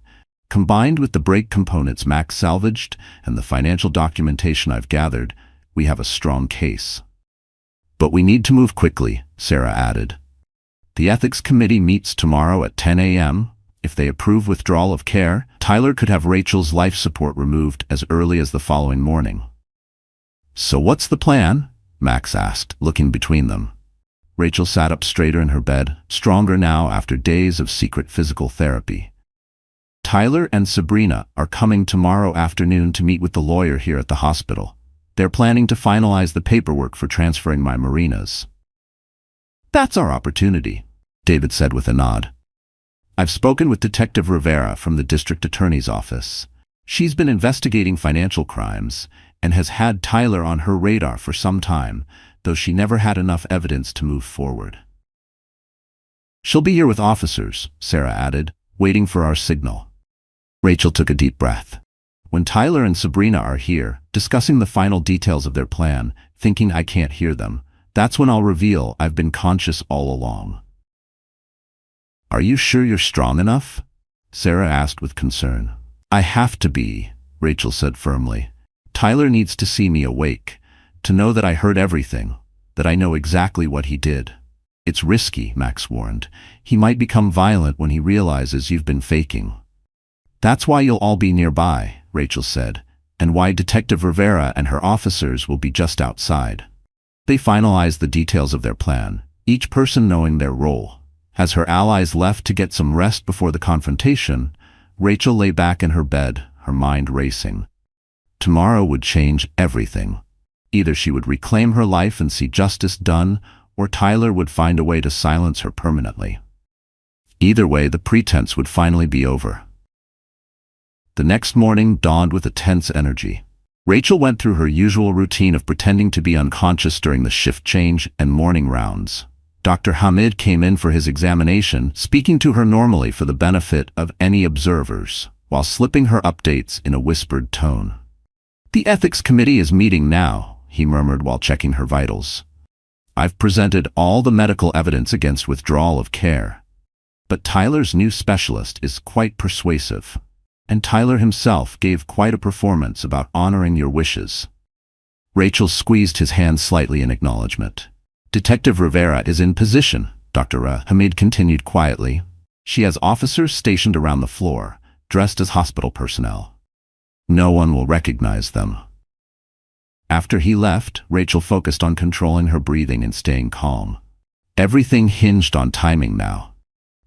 "Combined with the brake components Max salvaged and the financial documentation I've gathered, we have a strong case." "But we need to move quickly," Sarah added. "The ethics committee meets tomorrow at 10 a.m. If they approve withdrawal of care, Tyler could have Rachel's life support removed as early as the following morning." "So what's the plan?" Max asked, looking between them. Rachel sat up straighter in her bed, stronger now after days of secret physical therapy. "Tyler and Sabrina are coming tomorrow afternoon to meet with the lawyer here at the hospital. They're planning to finalize the paperwork for transferring my marinas." "That's our opportunity," David said with a nod. "I've spoken with Detective Rivera from the district attorney's office. She's been investigating financial crimes and has had Tyler on her radar for some time, though she never had enough evidence to move forward." "She'll be here with officers," Sarah added, "waiting for our signal." Rachel took a deep breath. "When Tyler and Sabrina are here, discussing the final details of their plan, thinking I can't hear them, that's when I'll reveal I've been conscious all along." "Are you sure you're strong enough?" Sarah asked with concern. "I have to be," Rachel said firmly. "Tyler needs to see me awake, to know that I heard everything, that I know exactly what he did." "It's risky," Max warned. "He might become violent when he realizes you've been faking." "That's why you'll all be nearby," Rachel said, "and why Detective Rivera and her officers will be just outside." They finalized the details of their plan, each person knowing their role. As her allies left to get some rest before the confrontation, Rachel lay back in her bed, her mind racing. Tomorrow would change everything. Either she would reclaim her life and see justice done, or Tyler would find a way to silence her permanently. Either way, the pretense would finally be over. The next morning dawned with a tense energy. Rachel went through her usual routine of pretending to be unconscious during the shift change and morning rounds. Dr. Hamid came in for his examination, speaking to her normally for the benefit of any observers, while slipping her updates in a whispered tone. "The ethics committee is meeting now," he murmured while checking her vitals. "I've presented all the medical evidence against withdrawal of care. But Tyler's new specialist is quite persuasive, and Tyler himself gave quite a performance about honoring your wishes." Rachel squeezed his hand slightly in acknowledgement. "Detective Rivera is in position," Dr. Hamid continued quietly. She has officers stationed around the floor, dressed as hospital personnel. No one will recognize them. After he left, Rachel focused on controlling her breathing and staying calm. Everything hinged on timing now.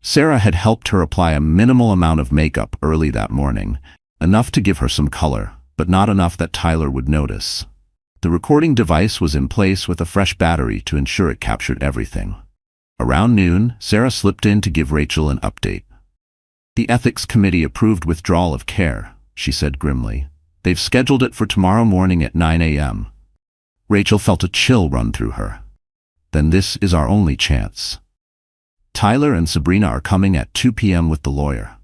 Sarah had helped her apply a minimal amount of makeup early that morning, enough to give her some color, but not enough that Tyler would notice. The recording device was in place with a fresh battery to ensure it captured everything. Around noon, Sarah slipped in to give Rachel an update. "The ethics committee approved withdrawal of care," she said grimly. "They've scheduled it for tomorrow morning at 9 a.m. Rachel felt a chill run through her. Then this is our only chance. Tyler and Sabrina are coming at 2 p.m. with the lawyer.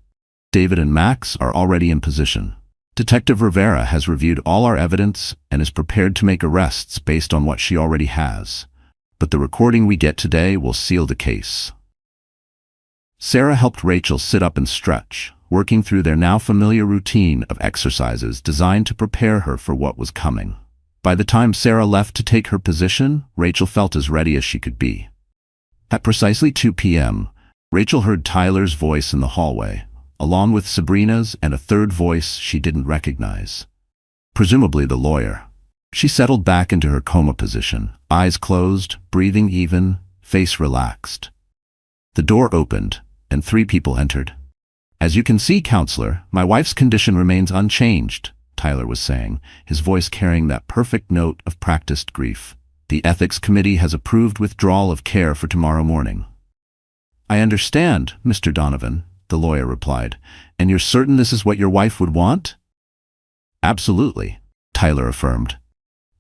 David and Max are already in position. Detective Rivera has reviewed all our evidence and is prepared to make arrests based on what she already has. But the recording we get today will seal the case." Sarah helped Rachel sit up and stretch, working through their now familiar routine of exercises designed to prepare her for what was coming. By the time Sarah left to take her position, Rachel felt as ready as she could be. At precisely 2 p.m., Rachel heard Tyler's voice in the hallway, along with Sabrina's and a third voice she didn't recognize. Presumably the lawyer. She settled back into her coma position, eyes closed, breathing even, face relaxed. The door opened, and 3 people entered. "As you can see, counselor, my wife's condition remains unchanged," Tyler was saying, his voice carrying that perfect note of practiced grief. "The ethics committee has approved withdrawal of care for tomorrow morning." "I understand, Mr. Donovan," the lawyer replied. "And you're certain this is what your wife would want?" "Absolutely," Tyler affirmed.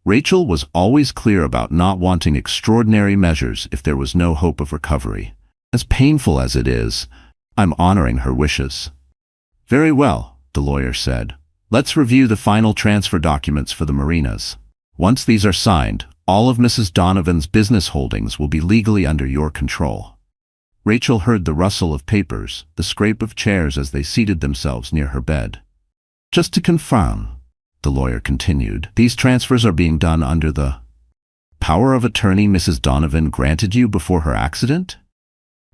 Rachel was always clear about not wanting extraordinary measures if there was no hope of recovery. As painful as it is, I'm honoring her wishes. "Very well," the lawyer said. "Let's review the final transfer documents for the marinas. Once these are signed, all of Mrs. Donovan's business holdings will be legally under your control." Rachel heard the rustle of papers, the scrape of chairs as they seated themselves near her bed. "Just to confirm," the lawyer continued, "these transfers are being done under the power of attorney Mrs. Donovan granted you before her accident?"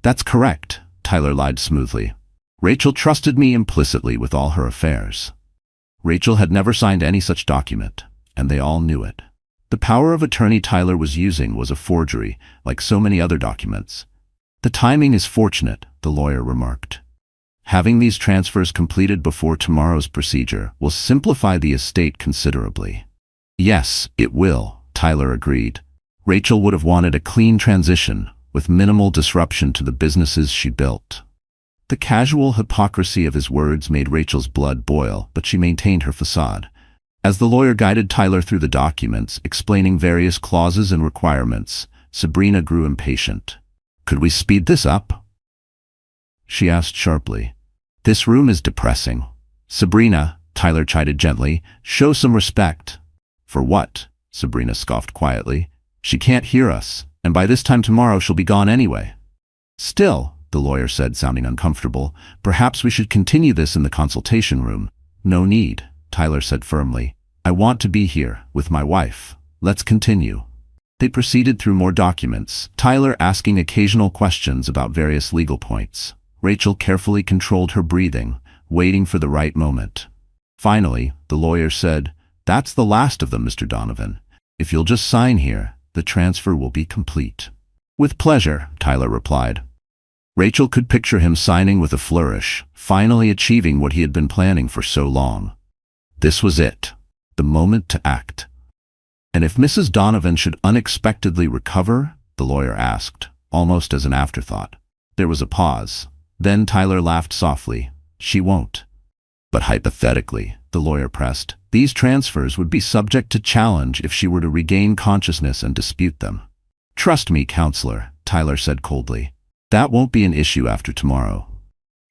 "That's correct," Tyler lied smoothly. "Rachel trusted me implicitly with all her affairs." Rachel had never signed any such document, and they all knew it. The power of attorney Tyler was using was a forgery, like so many other documents. "The timing is fortunate," the lawyer remarked. "Having these transfers completed before tomorrow's procedure will simplify the estate considerably." "Yes, it will," Tyler agreed. Rachel would have wanted a clean transition, with minimal disruption to the businesses she built. The casual hypocrisy of his words made Rachel's blood boil, but she maintained her facade. As the lawyer guided Tyler through the documents, explaining various clauses and requirements, Sabrina grew impatient. "Could we speed this up?" she asked sharply. "This room is depressing." "Sabrina," Tyler chided gently, "show some respect." "For what?" Sabrina scoffed quietly. "She can't hear us, and by this time tomorrow she'll be gone anyway." "Still," the lawyer said, sounding uncomfortable, "perhaps we should continue this in the consultation room." "No need," Tyler said firmly. "I want to be here, with my wife. Let's continue." They proceeded through more documents, Tyler asking occasional questions about various legal points. Rachel carefully controlled her breathing, waiting for the right moment. Finally, the lawyer said, "That's the last of them, Mr. Donovan. If you'll just sign here, the transfer will be complete." "With pleasure," Tyler replied. Rachel could picture him signing with a flourish, finally achieving what he had been planning for so long. This was it, the moment to act. "And if Mrs. Donovan should unexpectedly recover?" the lawyer asked, almost as an afterthought. There was a pause. Then Tyler laughed softly. "She won't." "But hypothetically," the lawyer pressed, "these transfers would be subject to challenge if she were to regain consciousness and dispute them." "Trust me, counselor," Tyler said coldly. "That won't be an issue after tomorrow."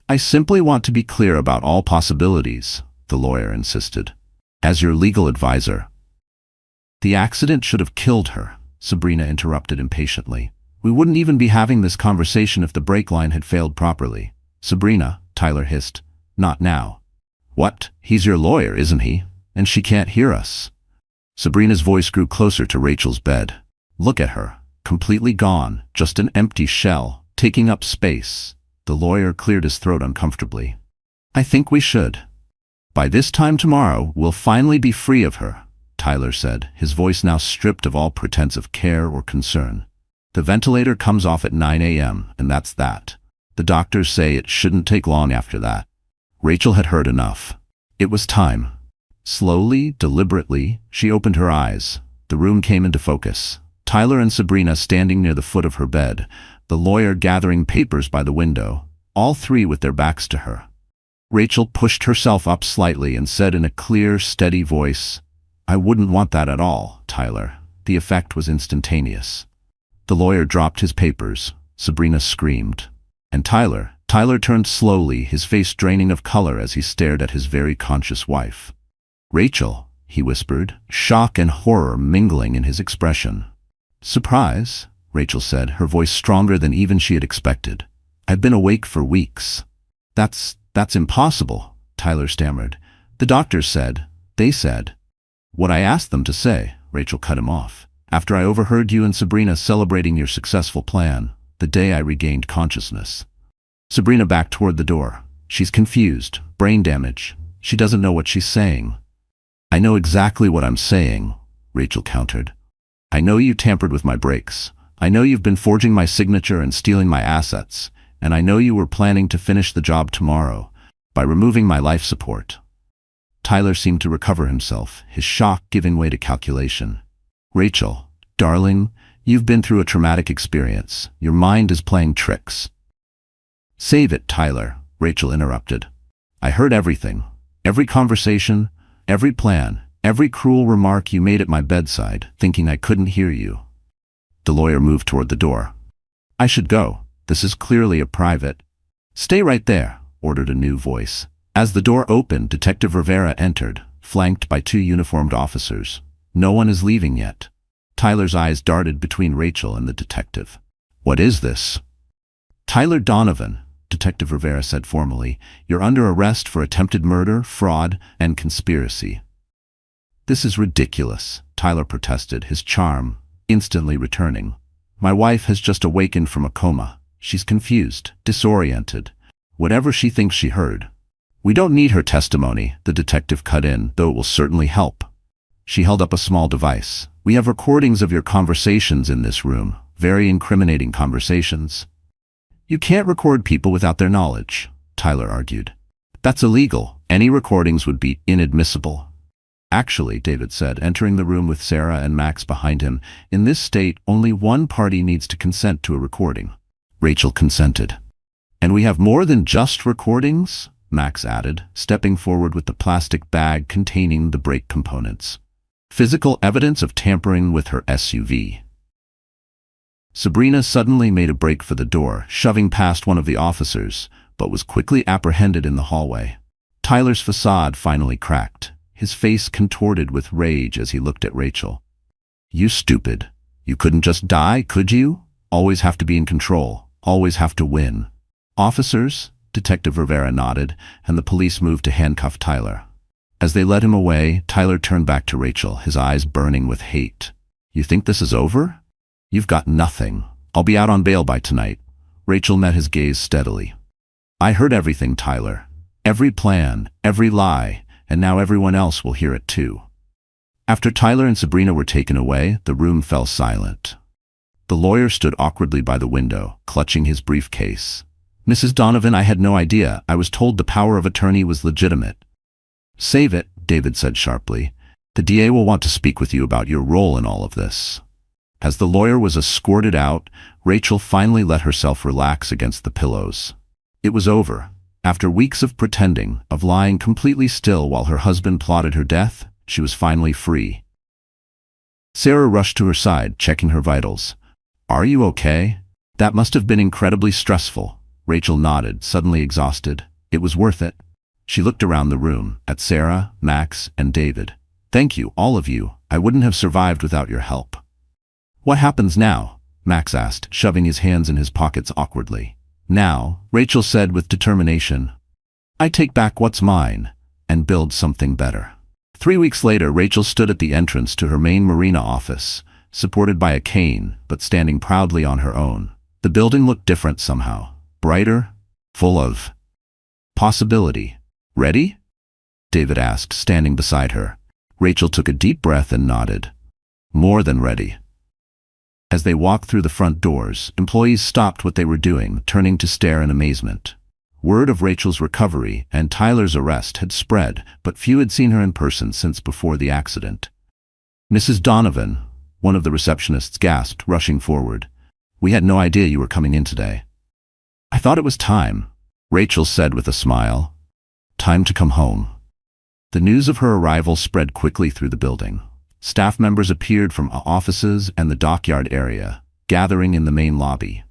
"I simply want to be clear about all possibilities," the lawyer insisted. "As your legal advisor." "The accident should have killed her," Sabrina interrupted impatiently. "We wouldn't even be having this conversation if the brake line had failed properly." "Sabrina," Tyler hissed, "not now." "What? He's your lawyer, isn't he? And she can't hear us." Sabrina's voice grew closer to Rachel's bed. "Look at her, completely gone, just an empty shell, taking up space. The lawyer cleared his throat uncomfortably. I think we should. By this time tomorrow, we'll finally be free of her, Tyler said, his voice now stripped of all pretense of care or concern. The ventilator comes off at 9 a.m., and that's that. The doctors say it shouldn't take long after that. Rachel had heard enough. It was time. Slowly, deliberately, she opened her eyes. The room came into focus. Tyler and Sabrina standing near the foot of her bed, the lawyer gathering papers by the window, all three with their backs to her. Rachel pushed herself up slightly and said in a clear, steady voice, I wouldn't want that at all, Tyler. The effect was instantaneous. The lawyer dropped his papers. Sabrina screamed. And Tyler turned slowly, his face draining of color as he stared at his very conscious wife. Rachel, he whispered, shock and horror mingling in his expression. Surprise, Rachel said, her voice stronger than even she had expected. I've been awake for weeks. That's impossible, Tyler stammered. The doctors said. They said. What I asked them to say, Rachel cut him off. After I overheard you and Sabrina celebrating your successful plan, the day I regained consciousness. Sabrina backed toward the door. She's confused, brain damage. She doesn't know what she's saying. I know exactly what I'm saying, Rachel countered. I know you tampered with my brakes. I know you've been forging my signature and stealing my assets. And I know you were planning to finish the job tomorrow by removing my life support. Tyler seemed to recover himself, his shock giving way to calculation. Rachel, darling, you've been through a traumatic experience. Your mind is playing tricks. Save it, Tyler, Rachel interrupted. I heard everything. Every conversation, every plan, every cruel remark you made at my bedside, thinking I couldn't hear you. The lawyer moved toward the door. I should go. This is clearly a private. Stay right there, ordered a new voice. As the door opened, Detective Rivera entered, flanked by two uniformed officers. No one is leaving yet. Tyler's eyes darted between Rachel and the detective. What is this? Tyler Donovan, Detective Rivera said formally, you're under arrest for attempted murder, fraud, and conspiracy. This is ridiculous, Tyler protested, his charm instantly returning. My wife has just awakened from a coma. She's confused, disoriented. Whatever she thinks she heard. We don't need her testimony, the detective cut in, though it will certainly help. She held up a small device. We have recordings of your conversations in this room, very incriminating conversations. You can't record people without their knowledge, Tyler argued. That's illegal. Any recordings would be inadmissible. Actually, David said, entering the room with Sarah and Max behind him, in this state, only one party needs to consent to a recording. Rachel consented. And we have more than just recordings, Max added, stepping forward with the plastic bag containing the brake components. Physical evidence of tampering with her SUV. Sabrina suddenly made a break for the door, shoving past one of the officers, but was quickly apprehended in the hallway. Tyler's facade finally cracked, his face contorted with rage as he looked at Rachel. You stupid. You couldn't just die, could you? Always have to be in control. Always have to win. Officers, Detective Rivera nodded, and the police moved to handcuff Tyler. As they led him away, Tyler turned back to Rachel, his eyes burning with hate. You think this is over? You've got nothing. I'll be out on bail by tonight. Rachel met his gaze steadily. I heard everything, Tyler. Every plan, every lie, and now everyone else will hear it too. After Tyler and Sabrina were taken away, the room fell silent. The lawyer stood awkwardly by the window, clutching his briefcase. Mrs. Donovan, I had no idea. I was told the power of attorney was legitimate. Save it, David said sharply. The DA will want to speak with you about your role in all of this. As the lawyer was escorted out, Rachel finally let herself relax against the pillows. It was over. After weeks of pretending, of lying completely still while her husband plotted her death, she was finally free. Sarah rushed to her side, checking her vitals. Are you okay? That must have been incredibly stressful. Rachel nodded, suddenly exhausted. It was worth it. She looked around the room, at Sarah, Max, and David. Thank you, all of you. I wouldn't have survived without your help. What happens now? Max asked, shoving his hands in his pockets awkwardly. Now, Rachel said with determination, I take back what's mine and build something better. 3 weeks later, Rachel stood at the entrance to her main marina office, supported by a cane, but standing proudly on her own. The building looked different somehow. Brighter, full of possibility. Ready? David asked, standing beside her. Rachel took a deep breath and nodded. More than ready. As they walked through the front doors, employees stopped what they were doing, turning to stare in amazement. Word of Rachel's recovery and Tyler's arrest had spread, but few had seen her in person since before the accident. Mrs. Donovan, one of the receptionists, gasped, rushing forward. We had no idea you were coming in today. I thought it was time, Rachel said with a smile. Time to come home. The news of her arrival spread quickly through the building. Staff members appeared from offices and the dockyard area, gathering in the main lobby.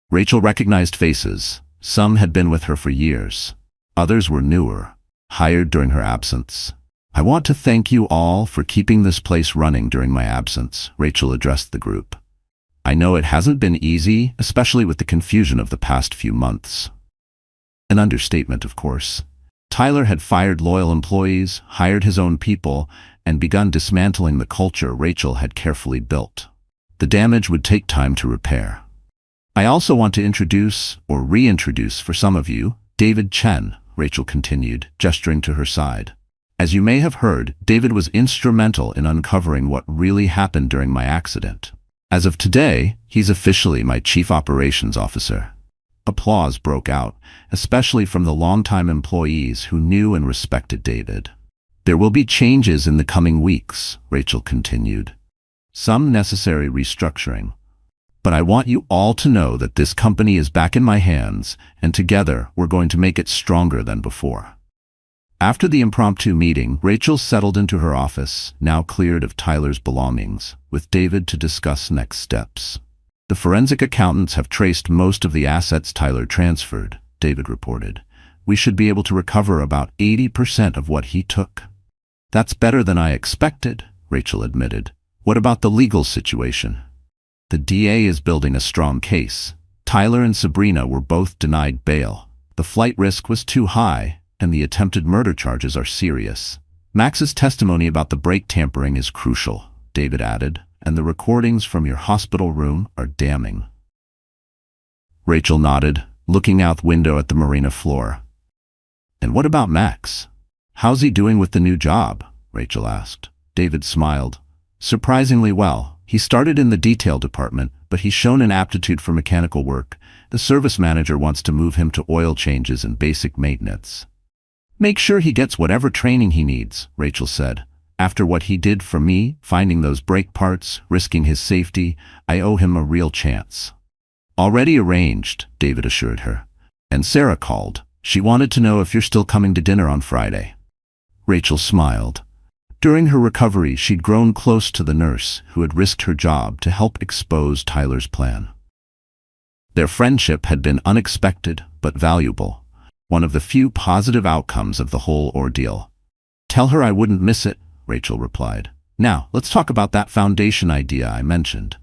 Rachel recognized faces. Some had been with her for years. Others were newer, hired during her absence. I want to thank you all for keeping this place running during my absence, Rachel addressed the group. I know it hasn't been easy, especially with the confusion of the past few months. An understatement, of course. Tyler had fired loyal employees, hired his own people, and begun dismantling the culture Rachel had carefully built. The damage would take time to repair. I also want to introduce, or reintroduce for some of you, David Chen, Rachel continued, gesturing to her side. As you may have heard, David was instrumental in uncovering what really happened during my accident. As of today, he's officially my Chief Operations Officer. Applause broke out, especially from the longtime employees who knew and respected David. There will be changes in the coming weeks, Rachel continued. Some necessary restructuring. But I want you all to know that this company is back in my hands, and together we're going to make it stronger than before. After the impromptu meeting, Rachel settled into her office, now cleared of Tyler's belongings, with David to discuss next steps. The forensic accountants have traced most of the assets Tyler transferred, David reported. We should be able to recover about 80% of what he took. That's better than I expected, Rachel admitted. What about the legal situation? The DA is building a strong case. Tyler and Sabrina were both denied bail. The flight risk was too high, and the attempted murder charges are serious. Max's testimony about the brake tampering is crucial, David added, and the recordings from your hospital room are damning. Rachel nodded, looking out the window at the marina floor. And what about Max? How's he doing with the new job? Rachel asked. David smiled. Surprisingly well. He started in the detail department, but he's shown an aptitude for mechanical work. The service manager wants to move him to oil changes and basic maintenance. Make sure he gets whatever training he needs, Rachel said. After what he did for me, finding those brake parts, risking his safety, I owe him a real chance. Already arranged, David assured her. And Sarah called. She wanted to know if you're still coming to dinner on Friday. Rachel smiled. During her recovery, she'd grown close to the nurse who had risked her job to help expose Tyler's plan. Their friendship had been unexpected but valuable, one of the few positive outcomes of the whole ordeal. Tell her I wouldn't miss it, Rachel replied. Now, let's talk about that foundation idea I mentioned.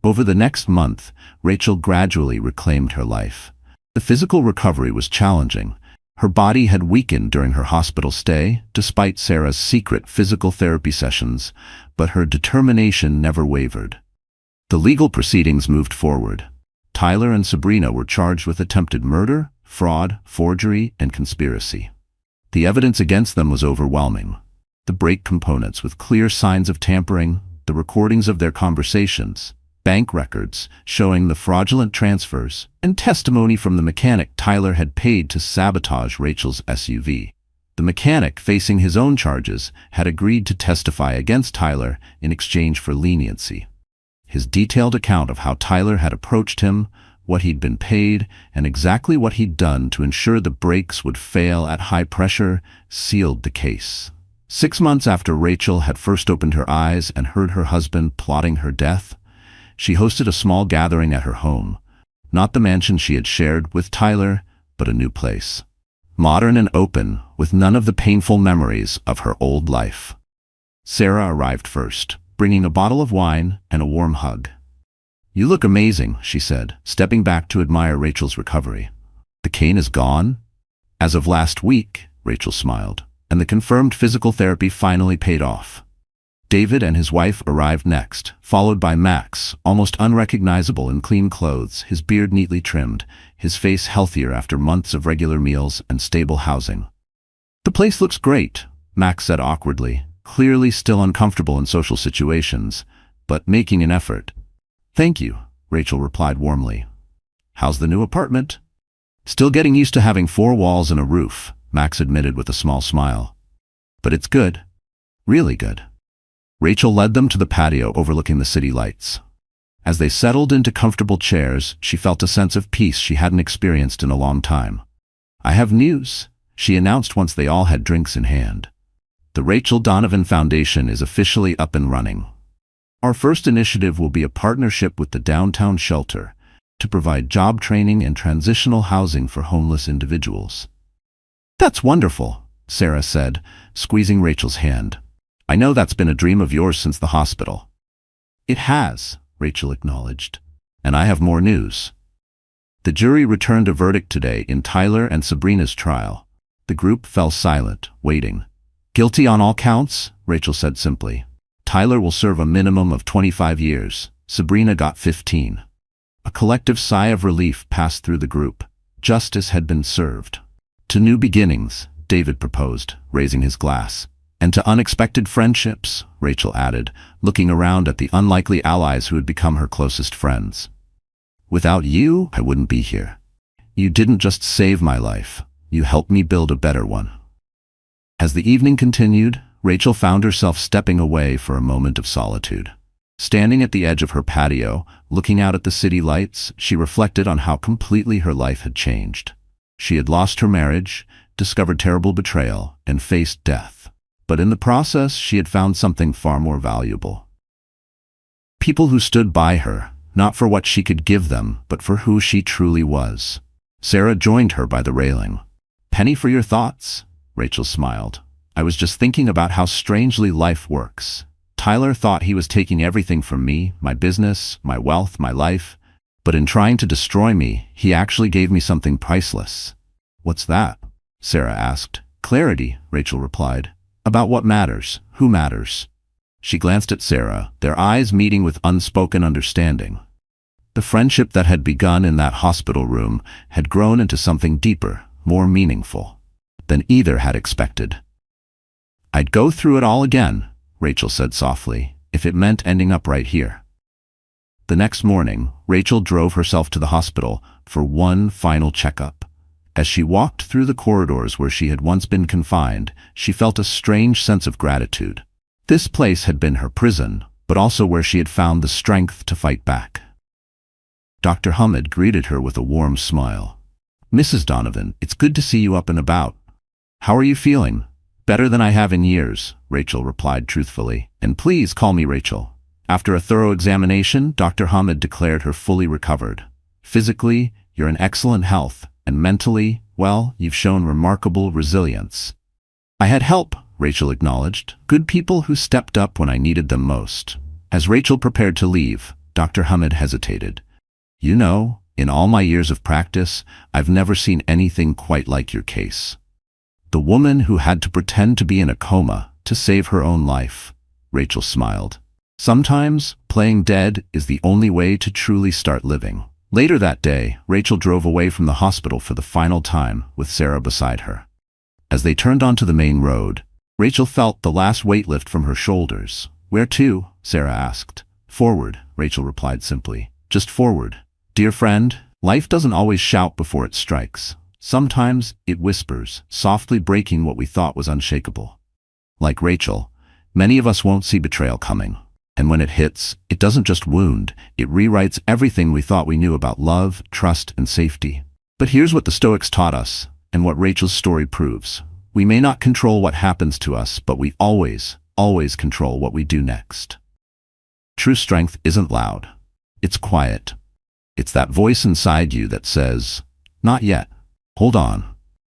Over the next month, Rachel gradually reclaimed her life. The physical recovery was challenging. Her body had weakened during her hospital stay, despite Sarah's secret physical therapy sessions, but her determination never wavered. The legal proceedings moved forward. Tyler and Sabrina were charged with attempted murder, fraud, forgery, and conspiracy. The evidence against them was overwhelming. The brake components with clear signs of tampering, the recordings of their conversations, bank records showing the fraudulent transfers, and testimony from the mechanic Tyler had paid to sabotage Rachel's SUV. The mechanic, facing his own charges, had agreed to testify against Tyler in exchange for leniency. His detailed account of how Tyler had approached him, what he'd been paid, and exactly what he'd done to ensure the brakes would fail at high pressure sealed the case. 6 months after Rachel had first opened her eyes and heard her husband plotting her death, she hosted a small gathering at her home, not the mansion she had shared with Tyler, but a new place. Modern and open, with none of the painful memories of her old life. Sarah arrived first, bringing a bottle of wine and a warm hug. You look amazing, she said, stepping back to admire Rachel's recovery. The cane is gone? As of last week, Rachel smiled, and the confirmed physical therapy finally paid off. David and his wife arrived next, followed by Max, almost unrecognizable in clean clothes, his beard neatly trimmed, his face healthier after months of regular meals and stable housing. "The place looks great," Max said awkwardly, clearly still uncomfortable in social situations, but making an effort. "Thank you," Rachel replied warmly. "How's the new apartment?" "Still getting used to having 4 walls and a roof," Max admitted with a small smile. "But it's good. Really good." Rachel led them to the patio overlooking the city lights. As they settled into comfortable chairs, she felt a sense of peace she hadn't experienced in a long time. "I have news," she announced once they all had drinks in hand. "The Rachel Donovan Foundation is officially up and running. Our first initiative will be a partnership with the downtown shelter to provide job training and transitional housing for homeless individuals." "That's wonderful," Sarah said, squeezing Rachel's hand. "I know that's been a dream of yours since the hospital." "It has," Rachel acknowledged. "And I have more news." The jury returned a verdict today in Tyler and Sabrina's trial. The group fell silent, waiting. "Guilty on all counts," Rachel said simply. "Tyler will serve a minimum of 25 years. Sabrina got 15. A collective sigh of relief passed through the group. Justice had been served. "To new beginnings," David proposed, raising his glass. "And to unexpected friendships," Rachel added, looking around at the unlikely allies who had become her closest friends. "Without you, I wouldn't be here. You didn't just save my life, you helped me build a better one." As the evening continued, Rachel found herself stepping away for a moment of solitude. Standing at the edge of her patio, looking out at the city lights, she reflected on how completely her life had changed. She had lost her marriage, discovered terrible betrayal, and faced death. But in the process, she had found something far more valuable. People who stood by her, not for what she could give them, but for who she truly was. Sarah joined her by the railing. "Penny for your thoughts?" Rachel smiled. "I was just thinking about how strangely life works. Tyler thought he was taking everything from me, my business, my wealth, my life. But in trying to destroy me, he actually gave me something priceless." "What's that?" Sarah asked. "Clarity," Rachel replied. "About what matters, who matters." She glanced at Sarah, their eyes meeting with unspoken understanding. The friendship that had begun in that hospital room had grown into something deeper, more meaningful than either had expected. "I'd go through it all again," Rachel said softly, "if it meant ending up right here." The next morning, Rachel drove herself to the hospital for one final checkup. As she walked through the corridors where she had once been confined, she felt a strange sense of gratitude. This place had been her prison, but also where she had found the strength to fight back. Dr. Hammond greeted her with a warm smile. "Mrs. Donovan, it's good to see you up and about. How are you feeling?" "Better than I have in years," Rachel replied truthfully. "And please call me Rachel." After a thorough examination, Dr. Hammond declared her fully recovered. "Physically, you're in excellent health. And mentally, well, you've shown remarkable resilience." "I had help," Rachel acknowledged. "Good people who stepped up when I needed them most." As Rachel prepared to leave, Dr. Hammond hesitated. "You know, in all my years of practice, I've never seen anything quite like your case. The woman who had to pretend to be in a coma to save her own life." Rachel smiled. "Sometimes, playing dead is the only way to truly start living." Later that day, Rachel drove away from the hospital for the final time, with Sarah beside her. As they turned onto the main road, Rachel felt the last weight lift from her shoulders. "Where to?" Sarah asked. "Forward," Rachel replied simply. "Just forward. Dear friend, life doesn't always shout before it strikes. Sometimes it whispers, softly breaking what we thought was unshakable." Like Rachel, many of us won't see betrayal coming. And when it hits, it doesn't just wound, it rewrites everything we thought we knew about love, trust, and safety. But here's what the Stoics taught us, and what Rachel's story proves. We may not control what happens to us, but we always control what we do next. True strength isn't loud. It's quiet. It's that voice inside you that says, "Not yet. Hold on.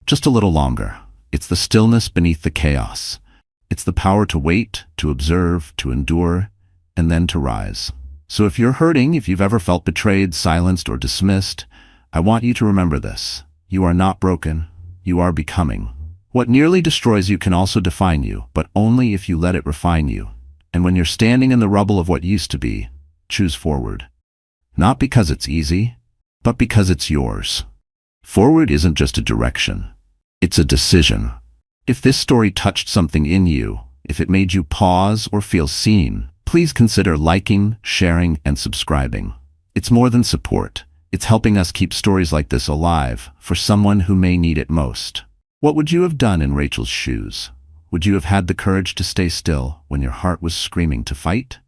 Just a little longer." It's the stillness beneath the chaos. It's the power to wait, to observe, to endure, and then to rise. So if you're hurting, if you've ever felt betrayed, silenced, or dismissed, I want you to remember this. You are not broken. You are becoming. What nearly destroys you can also define you, but only if you let it refine you. And when you're standing in the rubble of what used to be, choose forward. Not because it's easy, but because it's yours. Forward isn't just a direction. It's a decision. If this story touched something in you, if it made you pause or feel seen, please consider liking, sharing, and subscribing. It's more than support. It's helping us keep stories like this alive for someone who may need it most. What would you have done in Rachel's shoes? Would you have had the courage to stay still when your heart was screaming to fight?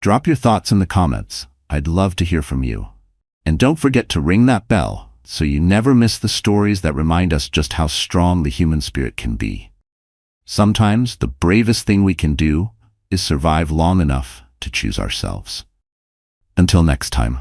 Drop your thoughts in the comments. I'd love to hear from you. And don't forget to ring that bell so you never miss the stories that remind us just how strong the human spirit can be. Sometimes the bravest thing we can do is survive long enough to choose ourselves. Until next time.